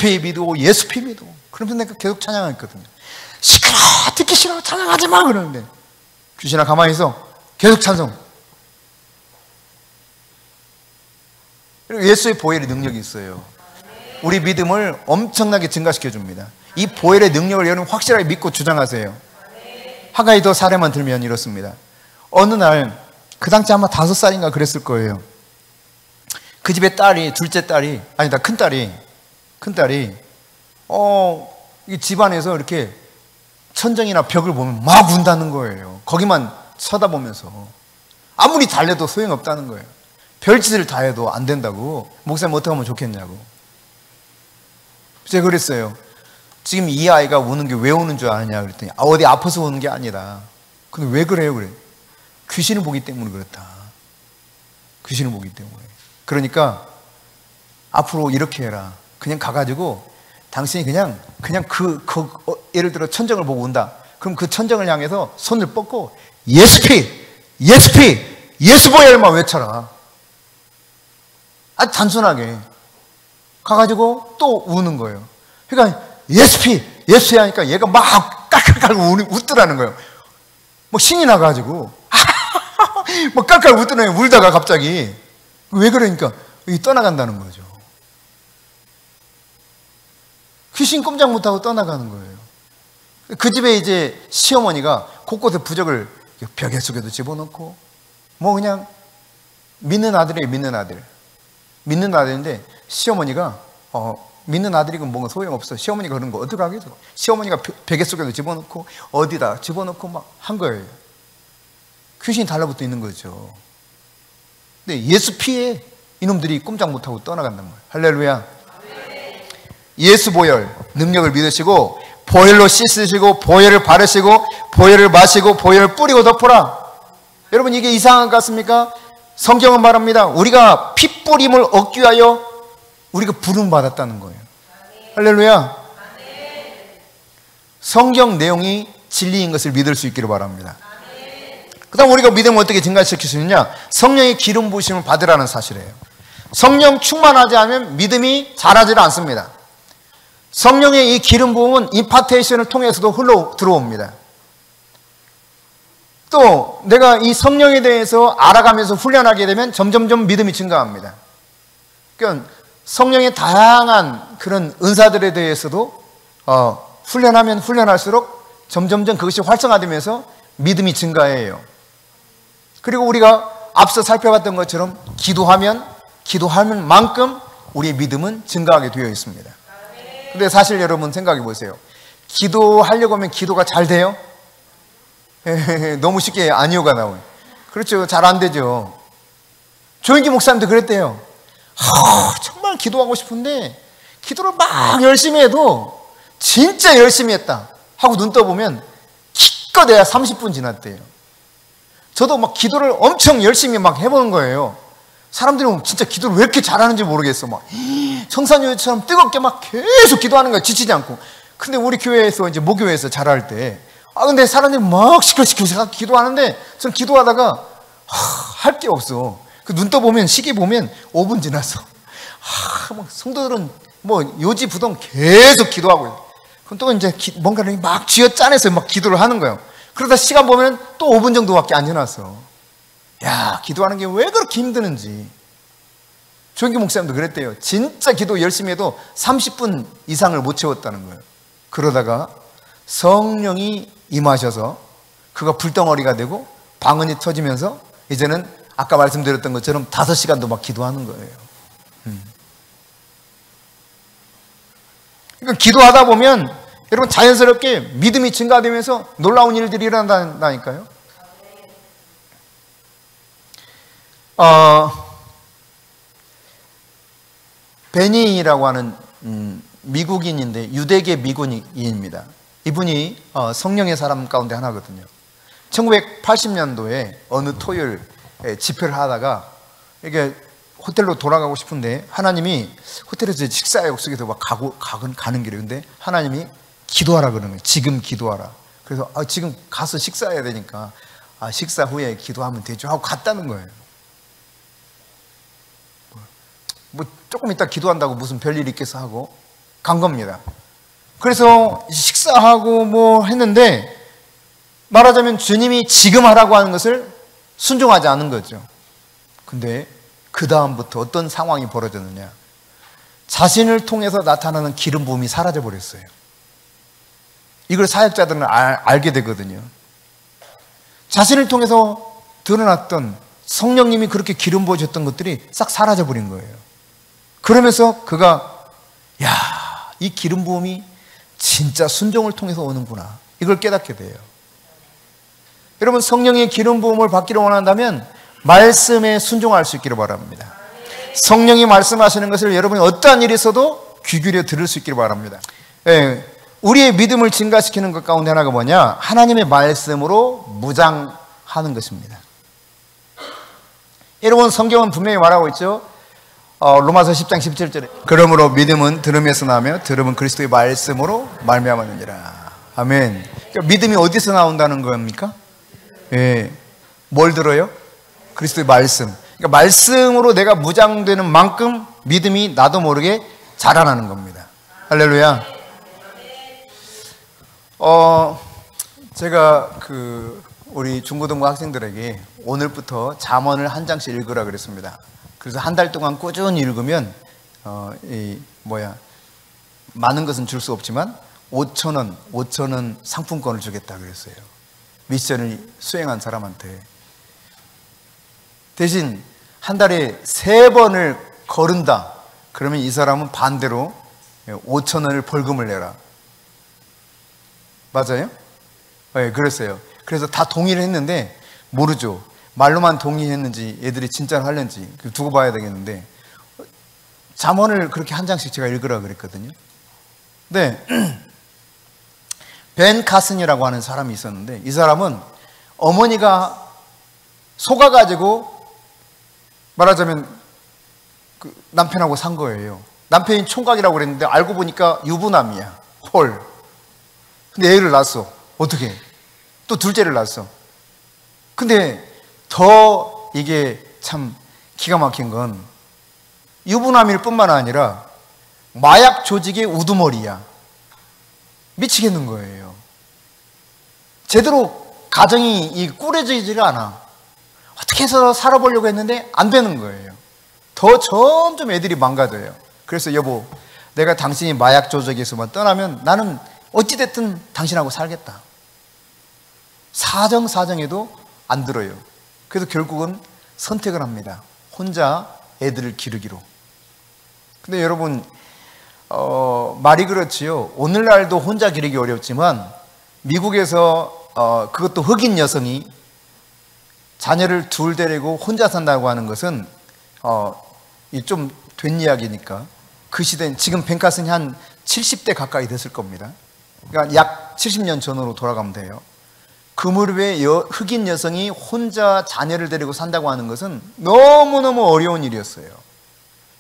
피 믿고 그러면서 내가 계속 찬양했거든요. 시끄러, 듣기 싫어, 찬양하지 마. 그러는데 귀신아 가만히 있어. 계속 찬송. 그리고 예수의 보혈의 능력이 있어요. 우리 믿음을 엄청나게 증가시켜 줍니다. 이 보혈의 능력을 여러분 확실하게 믿고 주장하세요. 하가이도 사례만 들면 이렇습니다. 어느 날 그 당시 아마 5살인가 그랬을 거예요. 그 집에 둘째 딸이 아니다, 큰딸이 이 집안에서 이렇게 천정이나 벽을 보면 막 운다는 거예요. 거기만 쳐다보면서. 아무리 달래도 소용없다는 거예요. 별짓을 다 해도 안 된다고. 목사님 어떻게 하면 좋겠냐고. 제가 그랬어요. 지금 이 아이가 우는 게 왜 우는 줄 아느냐 그랬더니 어디 아파서 우는 게 아니다. 근데 왜 그래요? 그래. 귀신을 보기 때문에 그렇다. 귀신을 보기 때문에. 그러니까 앞으로 이렇게 해라. 그냥 가가지고 당신이 그냥 예를 들어 천정을 보고 운다. 그럼 그 천정을 향해서 손을 뻗고 예수 보혈만 외쳐라. 아주 단순하게 가가지고 또 우는 거예요. 그러니까 예수 하니까 얘가 막 깔깔깔 웃더라는 거예요. 뭐 신이 나가지고 막 깔깔 웃더라는 거예요. 울다가 갑자기. 왜 그러니까 여기 떠나간다는 거죠. 귀신 꼼짝 못하고 떠나가는 거예요. 그 집에 이제 시어머니가 곳곳에 부적을 벽에 속에도 집어넣고 뭐 그냥 믿는 아들이에요. 믿는 아들인데 시어머니가 믿는 아들이고 뭔가 소용없어. 시어머니가 그런 거 어떻게 하겠어. 시어머니가 베개 속에도 집어넣고 어디다 집어넣고 막 한 거예요. 귀신이 달라붙어 있는 거죠. 근데 예수 피해 이놈들이 꼼짝 못하고 떠나간단 말이에요. 할렐루야. 예수 보혈 능력을 믿으시고 보혈로 씻으시고 보혈을 바르시고 보혈을 마시고 보혈을 뿌리고 덮어라. 여러분 이게 이상한 것 같습니까? 성경은 말합니다. 우리가 피 뿌림을 얻기 위하여 우리가 부름 받았다는 거예요. 할렐루야. 성경 내용이 진리인 것을 믿을 수 있기를 바랍니다. 그 다음 우리가 믿음을 어떻게 증가시킬 수 있느냐? 성령의 기름 부으심을 받으라는 사실이에요. 성령 충만하지 않으면 믿음이 자라지를 않습니다. 성령의 이 기름 부음은 임파테이션을 통해서도 흘러 들어옵니다. 또 내가 이 성령에 대해서 알아가면서 훈련하게 되면 점점점 믿음이 증가합니다. 그러니까 성령의 다양한 그런 은사들에 대해서도 훈련하면 훈련할수록 점점점 그것이 활성화되면서 믿음이 증가해요. 그리고 우리가 앞서 살펴봤던 것처럼 기도하면 만큼 우리의 믿음은 증가하게 되어 있습니다. 근데 사실 여러분 생각해 보세요. 기도하려고 하면 기도가 잘 돼요? 너무 쉽게 아니요가 나와요. 그렇죠. 잘 안 되죠. 조인기 목사님도 그랬대요. 정말 기도하고 싶은데 기도를 막 열심히 해도 진짜 열심히 했다 하고 눈 떠보면 기껏 해야 30분 지났대요. 저도 막 기도를 엄청 열심히 막 해보는 거예요. 사람들이 진짜 기도를 왜 이렇게 잘하는지 모르겠어. 막 성산유처럼 뜨겁게 막 계속 기도하는 거야. 지치지 않고. 근데 우리 교회에서 이제 모교회에서 잘할 때 근데 사람들이 막 시끌시끌 기도하는데 전 기도하다가 할 게 없어. 그 눈 떠보면 시계 보면 5분 지났어. 막 성도들은 뭐 요지부동 계속 기도하고 있어. 그럼 또 이제 뭔가를 막 쥐어짜내서 막 기도를 하는 거예요. 그러다 시간 보면 또 5분 정도밖에 안 지났어. 야, 기도하는 게 왜 그렇게 힘드는지. 조인기 목사님도 그랬대요. 진짜 기도 열심히 해도 30분 이상을 못 채웠다는 거예요. 그러다가 성령이 임하셔서 그가 불덩어리가 되고 방언이 터지면서 이제는 아까 말씀드렸던 것처럼 5시간도 막 기도하는 거예요. 그러니까 기도하다 보면 여러분 자연스럽게 믿음이 증가되면서 놀라운 일들이 일어난다니까요. 베니라고 하는 미국인인데 유대계 미국인입니다. 이분이 성령의 사람 가운데 하나거든요. 1980년도에 어느 토요일 집회를 하다가 이게 호텔로 돌아가고 싶은데 하나님이 호텔에서 식사 약속에서 막 가는 길에 근데 하나님이 기도하라 그러는 거예요. 지금 기도하라. 그래서 지금 가서 식사해야 되니까 식사 후에 기도하면 되죠 하고 갔다는 거예요. 뭐 조금 이따 기도한다고 무슨 별일 있겠어 하고 간 겁니다. 그래서 식사하고 뭐 했는데 말하자면 주님이 지금 하라고 하는 것을 순종하지 않은 거죠. 근데 그 다음부터 어떤 상황이 벌어졌느냐. 자신을 통해서 나타나는 기름 부음이 사라져 버렸어요. 이걸 사역자들은 알게 되거든요. 자신을 통해서 드러났던 성령님이 그렇게 기름 부어줬던 것들이 싹 사라져 버린 거예요. 그러면서 그가 이 기름 부음이 진짜 순종을 통해서 오는구나. 이걸 깨닫게 돼요. 여러분 성령의 기름 부음을 받기를 원한다면 말씀에 순종할 수 있기를 바랍니다. 성령이 말씀하시는 것을 여러분이 어떠한 일이 있어도 귀 기울여 들을 수 있기를 바랍니다. 우리의 믿음을 증가시키는 것 가운데 하나가 뭐냐? 하나님의 말씀으로 무장하는 것입니다. 여러분 성경은 분명히 말하고 있죠. 로마서 10장 17절에 그러므로 믿음은 들음에서 나며 들음은 그리스도의 말씀으로 말미암았느니라. 아멘. 그러니까 믿음이 어디서 나온다는 겁니까? 뭘 들어요? 그리스도의 말씀. 그러니까 말씀으로 내가 무장되는 만큼 믿음이 나도 모르게 자라나는 겁니다. 할렐루야. 제가 우리 중고등부 학생들에게 오늘부터 잠언을 한 장씩 읽으라 그랬습니다. 그래서 한 달 동안 꾸준히 읽으면 많은 것은 줄 수 없지만 5,000원 상품권을 주겠다 그랬어요. 미션을 수행한 사람한테. 대신 한 달에 3번을 거른다. 그러면 이 사람은 반대로 5,000원을 벌금을 내라. 맞아요? 네, 그랬어요. 그래서 다 동의를 했는데 모르죠. 말로만 동의했는지 애들이 진짜로 하려는지 두고 봐야 되겠는데, 잠언을 그렇게 한 장씩 제가 읽으라 그랬거든요. 네. 벤 카슨이라고 하는 사람이 있었는데, 이 사람은 어머니가 속아가지고 말하자면 그 남편하고 산 거예요. 남편이 총각이라고 그랬는데 알고 보니까 유부남이야. 헐. 근데 애를 낳았어. 어떻게? 또 둘째를 낳았어. 근데 더 이게 참 기가 막힌 건 유부남일 뿐만 아니라 마약 조직의 우두머리야. 미치겠는 거예요. 제대로 가정이 꾸려지질 않아. 어떻게 해서 살아보려고 했는데 안 되는 거예요. 더 점점 애들이 망가져요. 그래서 여보, 내가 당신이 마약 조직에서만 떠나면 나는 어찌됐든 당신하고 살겠다. 사정해도 안 들어요. 그래서 결국은 선택을 합니다. 혼자 애들을 기르기로. 근데 여러분, 말이 그렇지요. 오늘날도 혼자 기르기 어렵지만 미국에서 그것도 흑인 여성이 자녀를 둘 데리고 혼자 산다고 하는 것은 좀 된 이야기니까, 그 시대는 지금 벤카슨이 한 70대 가까이 됐을 겁니다. 그러니까 약 70년 전으로 돌아가면 돼요. 그 무렵에 흑인 여성이 혼자 자녀를 데리고 산다고 하는 것은 너무너무 어려운 일이었어요.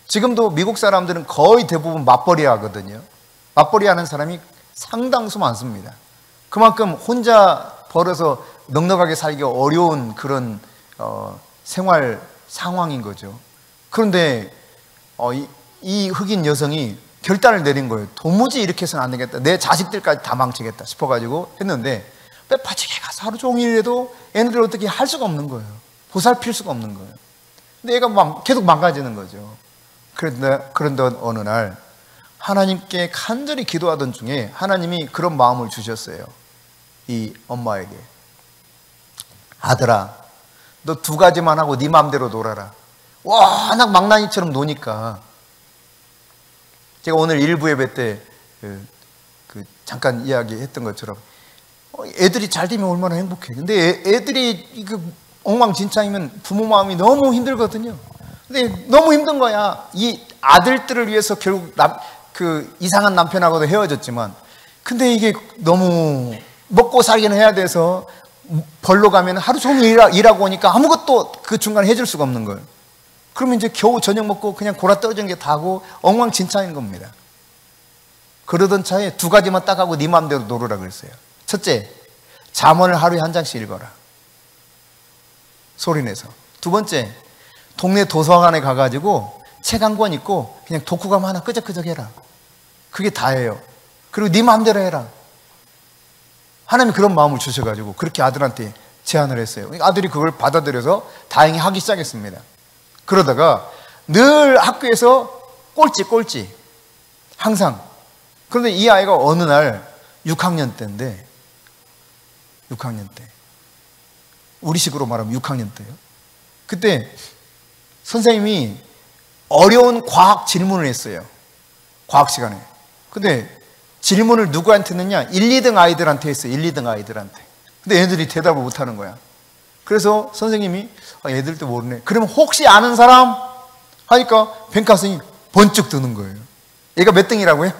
지금도 미국 사람들은 거의 대부분 맞벌이 하거든요. 맞벌이 하는 사람이 상당수 많습니다. 그만큼 혼자 벌어서 넉넉하게 살기 어려운 그런 생활 상황인 거죠. 그런데 이 흑인 여성이 결단을 내린 거예요. 도무지 이렇게 해서는 안 되겠다. 내 자식들까지 다 망치겠다 싶어가지고 했는데, 빼빠지게 가서 하루 종일 해도 애들을 어떻게 할 수가 없는 거예요. 보살필 수가 없는 거예요. 근데 얘가 계속 망가지는 거죠. 그런데 어느 날 하나님께 간절히 기도하던 중에 하나님이 그런 마음을 주셨어요. 이 엄마에게. 아들아, 너 2가지만 하고 네 마음대로 놀아라. 워낙 망나니처럼 노니까. 제가 오늘 일부 예배 때 잠깐 이야기했던 것처럼 애들이 잘 되면 얼마나 행복해. 근데 애들이 엉망진창이면 부모 마음이 너무 힘들거든요. 근데 너무 힘든 거야. 이 아들들을 위해서 결국 이상한 남편하고도 헤어졌지만, 근데 이게 너무 먹고 살기는 해야 돼서 벌러 가면 하루 종일 일하고 오니까 아무것도 그 중간에 해줄 수가 없는 거예요. 그러면 이제 겨우 저녁 먹고 그냥 골아 떨어지는 게 다고 엉망진창인 겁니다. 그러던 차에 2가지만 딱 하고 네 마음대로 놀으라 그랬어요. 첫째, 잠언을 하루에 한 장씩 읽어라. 소리내서. 2번째, 동네 도서관에 가가지고 책 한 권 읽고 그냥 독후감 하나 끄적끄적 해라. 그게 다예요. 그리고 네 마음대로 해라. 하나님이 그런 마음을 주셔가지고 그렇게 아들한테 제안을 했어요. 아들이 그걸 받아들여서 다행히 하기 시작했습니다. 그러다가 늘 학교에서 꼴찌 항상. 그런데 이 아이가 어느 날 6학년 때인데, 6학년 때, 우리식으로 말하면 6학년 때요. 그때 선생님이 어려운 과학 질문을 했어요. 과학 시간에. 근데 질문을 누구한테 했느냐? 1, 2등 아이들한테 했어요. 1, 2등 아이들한테. 근데 애들이 대답을 못하는 거야. 그래서 선생님이 애들도 모르네. 그러면 혹시 아는 사람? 하니까 벤카슨이 번쩍 드는 거예요. 얘가 몇 등이라고요?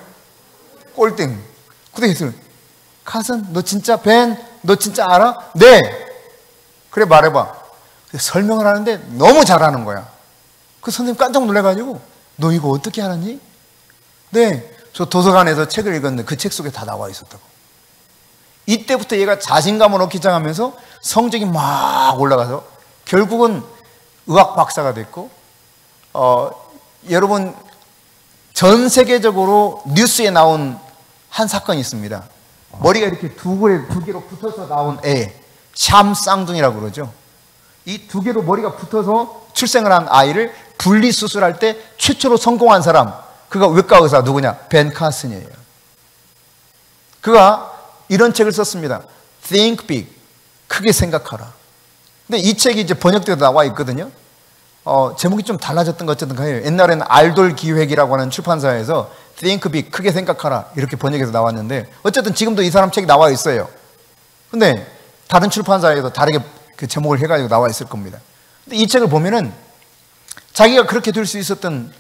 꼴등. 근데 애들은, 카슨, 너 진짜 너 진짜 알아? 네. 그래, 말해봐. 설명을 하는데 너무 잘하는 거야. 그 선생님 깜짝 놀라가지고, 너 이거 어떻게 알았니? 네, 저 도서관에서 책을 읽었는데 그 책 속에 다 나와 있었다고. 이때부터 얘가 자신감을 얻기 시작하면서 성적이 막 올라가서 결국은 의학 박사가 됐고, 여러분 전 세계적으로 뉴스에 나온 한 사건이 있습니다. 머리가 이렇게 두 개로 붙어서 나온 애, 샴 쌍둥이라고 그러죠. 이 2개로 머리가 붙어서 출생을 한 아이를 분리수술할 때 최초로 성공한 사람, 그가 외과 의사 누구냐? 벤 카슨이에요. 그가 이런 책을 썼습니다. Think big. 크게 생각하라. 근데 이 책이 이제 번역돼서 나와 있거든요. 제목이 좀 달라졌던 것 어쨌든 간에 옛날에는 알돌 기획이라고 하는 출판사에서 Think big. 크게 생각하라. 이렇게 번역해서 나왔는데 어쨌든 지금도 이 사람 책이 나와 있어요. 근데 다른 출판사에서 다르게 그 제목을 해가지고 나와 있을 겁니다. 근데 이 책을 보면은 자기가 그렇게 될 수 있었던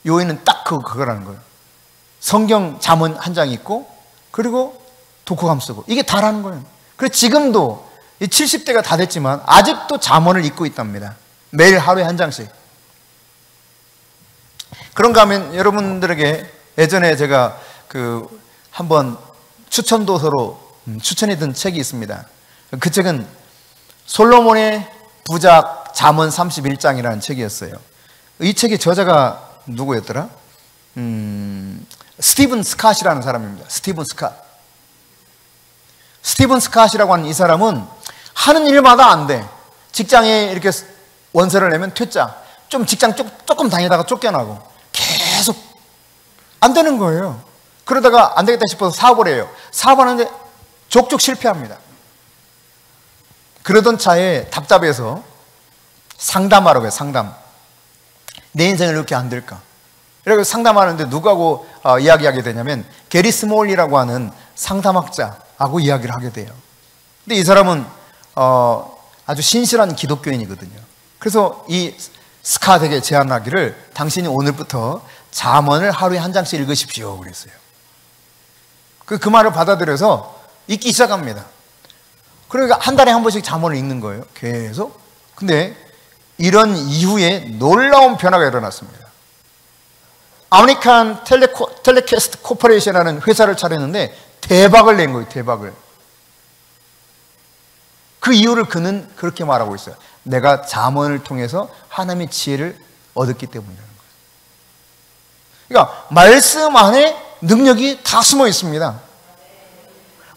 요인은 딱 그거라는 거예요. 성경 잠언 한 장 있고 그리고 독후감 쓰고 이게 다라는 거예요. 그래서 지금도 70대가 다 됐지만 아직도 잠언을 읽고 있답니다. 매일 하루에 한 장씩. 그런가 하면 여러분들에게 예전에 제가 한번 추천도서로 추천해둔 책이 있습니다. 그 책은 솔로몬의 부작 잠언 31장이라는 책이었어요. 이 책의 저자가 누구였더라? 스티븐 스캇이라는 사람입니다. 스티븐 스캇. 스티븐 스캇이라고 하는 이 사람은 하는 일마다 안 돼. 직장에 이렇게 원서를 내면 퇴짜. 좀 직장 조금 다니다가 쫓겨나고 계속 안 되는 거예요. 그러다가 안 되겠다 싶어서 사업을 해요. 사업하는데 족족 실패합니다. 그러던 차에 답답해서 상담하라고 해요. 상담. 내 인생을 이렇게 안 될까? 이렇게 상담하는데 누구하고 이야기하게 되냐면 게리 스몰리라고 하는 상담학자하고 이야기를 하게 돼요. 근데 이 사람은 아주 신실한 기독교인이거든요. 그래서 이 스캇에게 제안하기를 당신이 오늘부터 잠언을 하루에 한 장씩 읽으십시오 그랬어요. 그 말을 받아들여서 읽기 시작합니다. 그러니까 한 달에 한 번씩 잠언을 읽는 거예요. 계속. 근데 이런 이후에 놀라운 변화가 일어났습니다. 아메리칸 텔레캐스트 코퍼레이션이라는 회사를 차렸는데 대박을 낸 거예요. 대박을. 그 이유를 그는 그렇게 말하고 있어요. 내가 잠언을 통해서 하나님의 지혜를 얻었기 때문이라는 거예요. 그러니까 말씀 안에 능력이 다 숨어 있습니다.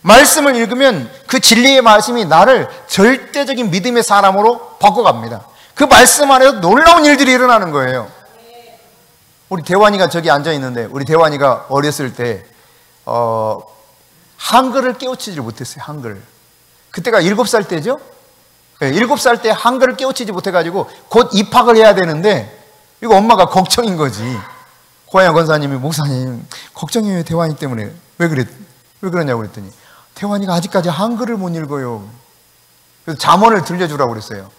말씀을 읽으면 그 진리의 말씀이 나를 절대적인 믿음의 사람으로 바꿔갑니다. 그 말씀 안에서 놀라운 일들이 일어나는 거예요. 우리 대환이가 저기 앉아 있는데 우리 대환이가 어렸을 때 한글을 깨우치지 못했어요. 한글. 그때가 7살 때죠. 7살 때 한글을 깨우치지 못해가지고 곧 입학을 해야 되는데 이거 엄마가 걱정인 거지. 고향 권사님이 목사님 걱정이에요. 대환이 때문에. 왜 그러냐고 그랬더니 대환이가 아직까지 한글을 못 읽어요. 그래서 잠언을 들려주라고 그랬어요.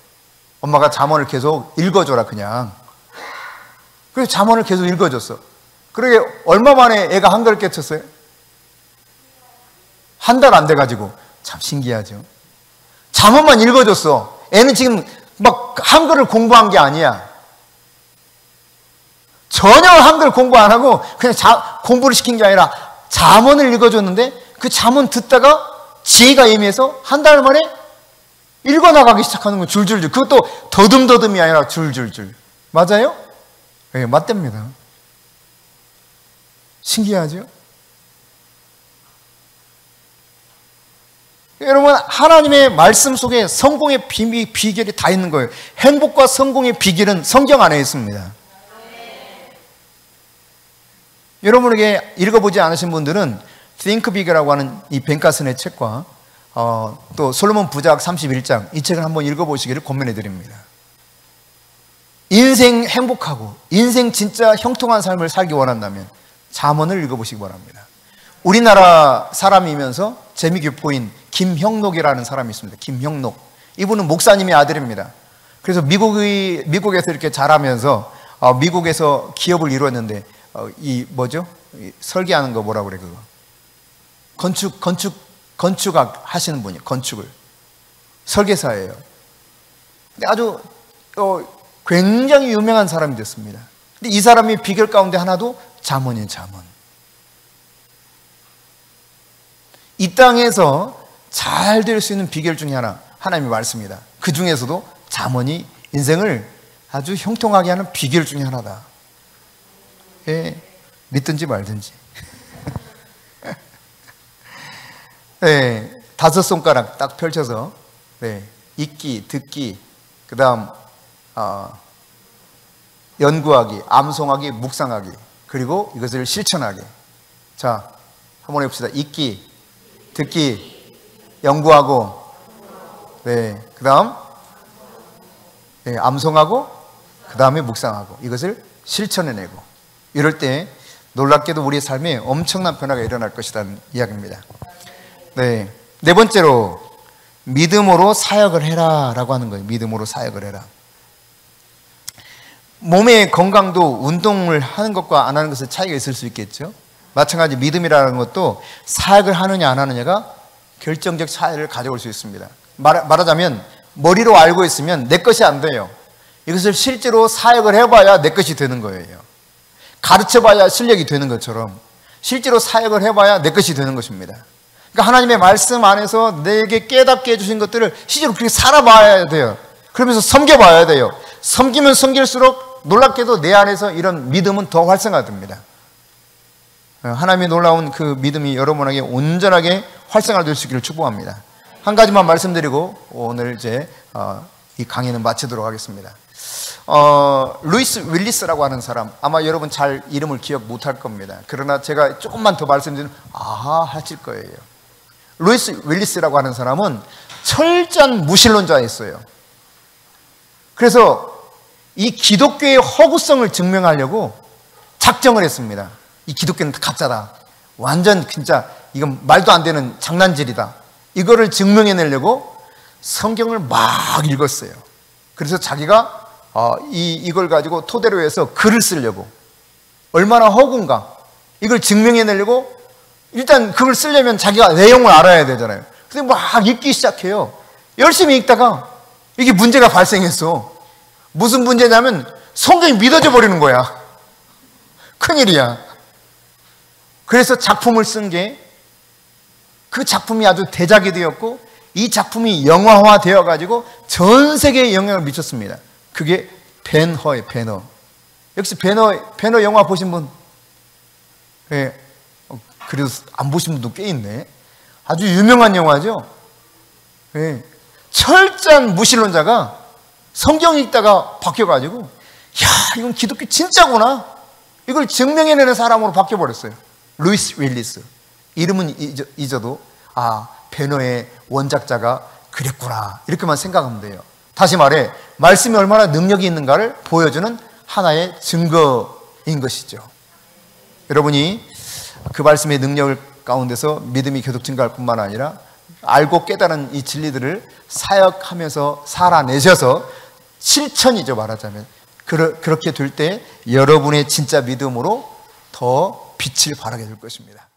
엄마가 잠언을 계속 읽어줘라 그냥. 그래서 잠언을 계속 읽어줬어. 그러게 얼마 만에 애가 한글을 깨쳤어요? 한 달 안 돼가지고. 참 신기하죠. 잠언만 읽어줬어. 애는 지금 막 한글을 공부한 게 아니야. 전혀 한글 공부 안 하고 그냥 공부를 시킨 게 아니라 잠언을 읽어줬는데 그 잠언 듣다가 지혜가 임해서 한 달 만에 읽어나가기 시작하는 거 줄줄줄. 그것도 더듬더듬이 아니라 줄줄줄. 맞아요? 네, 맞답니다. 신기하죠? 여러분 하나님의 말씀 속에 성공의 비결이 다 있는 거예요. 행복과 성공의 비결은 성경 안에 있습니다. 여러분에게 읽어보지 않으신 분들은 Think Big이라고 하는 이 벤 카슨의 책과 또 솔로몬 부작 31장 이 책을 한번 읽어보시기를 권면해 드립니다. 인생 행복하고 인생 진짜 형통한 삶을 살기 원한다면 잠언을 읽어보시기 바랍니다. 우리나라 사람이면서 재미교포인 김형록이라는 사람이 있습니다. 김형록. 이분은 목사님의 아들입니다. 그래서 미국에서 이렇게 자라면서 미국에서 기업을 이루었는데 설계하는 거 뭐라고 그래 그거. 건축학 하시는 분이에요. 건축을. 설계사예요. 근데 아주 굉장히 유명한 사람이 됐습니다. 근데 이 사람의 비결 가운데 하나도 잠언이에요. 잠언. 이 땅에서 잘 될 수 있는 비결 중에 하나 하나님의 말씀이다. 그 중에서도 잠언이 인생을 아주 형통하게 하는 비결 중에 하나다. 예, 믿든지 말든지. 네, 5손가락 딱 펼쳐서 네, 읽기, 듣기, 그 다음 연구하기, 암송하기, 묵상하기. 그리고 이것을 실천하게. 자, 한번 해봅시다. 읽기, 듣기, 연구하고, 네, 그 다음, 네, 암송하고, 그 다음에 묵상하고, 이것을 실천해내고, 이럴 때 놀랍게도 우리의 삶에 엄청난 변화가 일어날 것이라는 이야기입니다. 네, 네 번째로 믿음으로 사역을 해라 라고 하는 거예요. 믿음으로 사역을 해라. 몸의 건강도 운동을 하는 것과 안 하는 것은 차이가 있을 수 있겠죠. 마찬가지 믿음이라는 것도 사역을 하느냐 안 하느냐가 결정적 차이를 가져올 수 있습니다. 말하자면 머리로 알고 있으면 내 것이 안 돼요. 이것을 실제로 사역을 해봐야 내 것이 되는 거예요. 가르쳐봐야 실력이 되는 것처럼 실제로 사역을 해봐야 내 것이 되는 것입니다. 그러니까 하나님의 말씀 안에서 내게 깨닫게 해주신 것들을 실제로 그렇게 살아봐야 돼요. 그러면서 섬겨봐야 돼요. 섬기면 섬길수록 놀랍게도 내 안에서 이런 믿음은 더 활성화됩니다. 하나님의 놀라운 그 믿음이 여러분에게 온전하게 활성화될 수 있기를 축복합니다. 한 가지만 말씀드리고 오늘 이제 이 강의는 마치도록 하겠습니다. 루이스 윌리스라고 하는 사람, 아마 여러분 잘 이름을 기억 못할 겁니다. 그러나 제가 조금만 더 말씀드리면 아하 하실 거예요. 루이스 윌리스라고 하는 사람은 철저한 무신론자였어요. 그래서 이 기독교의 허구성을 증명하려고 작정을 했습니다. 이 기독교는 가짜다. 완전 진짜 이건 말도 안 되는 장난질이다. 이거를 증명해내려고 성경을 막 읽었어요. 그래서 자기가 이걸 가지고 토대로 해서 글을 쓰려고, 얼마나 허구인가 이걸 증명해내려고 일단 그걸 쓰려면 자기가 내용을 알아야 되잖아요. 근데 막 읽기 시작해요. 열심히 읽다가 이게 문제가 발생했어. 무슨 문제냐면 성경이 믿어져 버리는 거야. 큰일이야. 그래서 작품을 쓴 게, 그 작품이 아주 대작이 되었고 이 작품이 영화화 되어 가지고 전 세계에 영향을 미쳤습니다. 그게 벤허예요. 배너. 역시 배너 영화 보신 분? 네. 그래도 안 보신 분도 꽤 있네. 아주 유명한 영화죠. 네. 철저한 무신론자가 성경 읽다가 바뀌어가지고, 야, 이건 기독교 진짜구나. 이걸 증명해내는 사람으로 바뀌어버렸어요. 루이스 윌리스. 이름은 잊어도, 배너의 원작자가 그랬구나. 이렇게만 생각하면 돼요. 다시 말해, 말씀이 얼마나 능력이 있는가를 보여주는 하나의 증거인 것이죠. 여러분이 그 말씀의 능력을 가운데서 믿음이 계속 증가할 뿐만 아니라 알고 깨달은 이 진리들을 사역하면서 살아내셔서 실천이죠, 말하자면. 그렇게 될 때 여러분의 진짜 믿음으로 더 빛을 발하게 될 것입니다.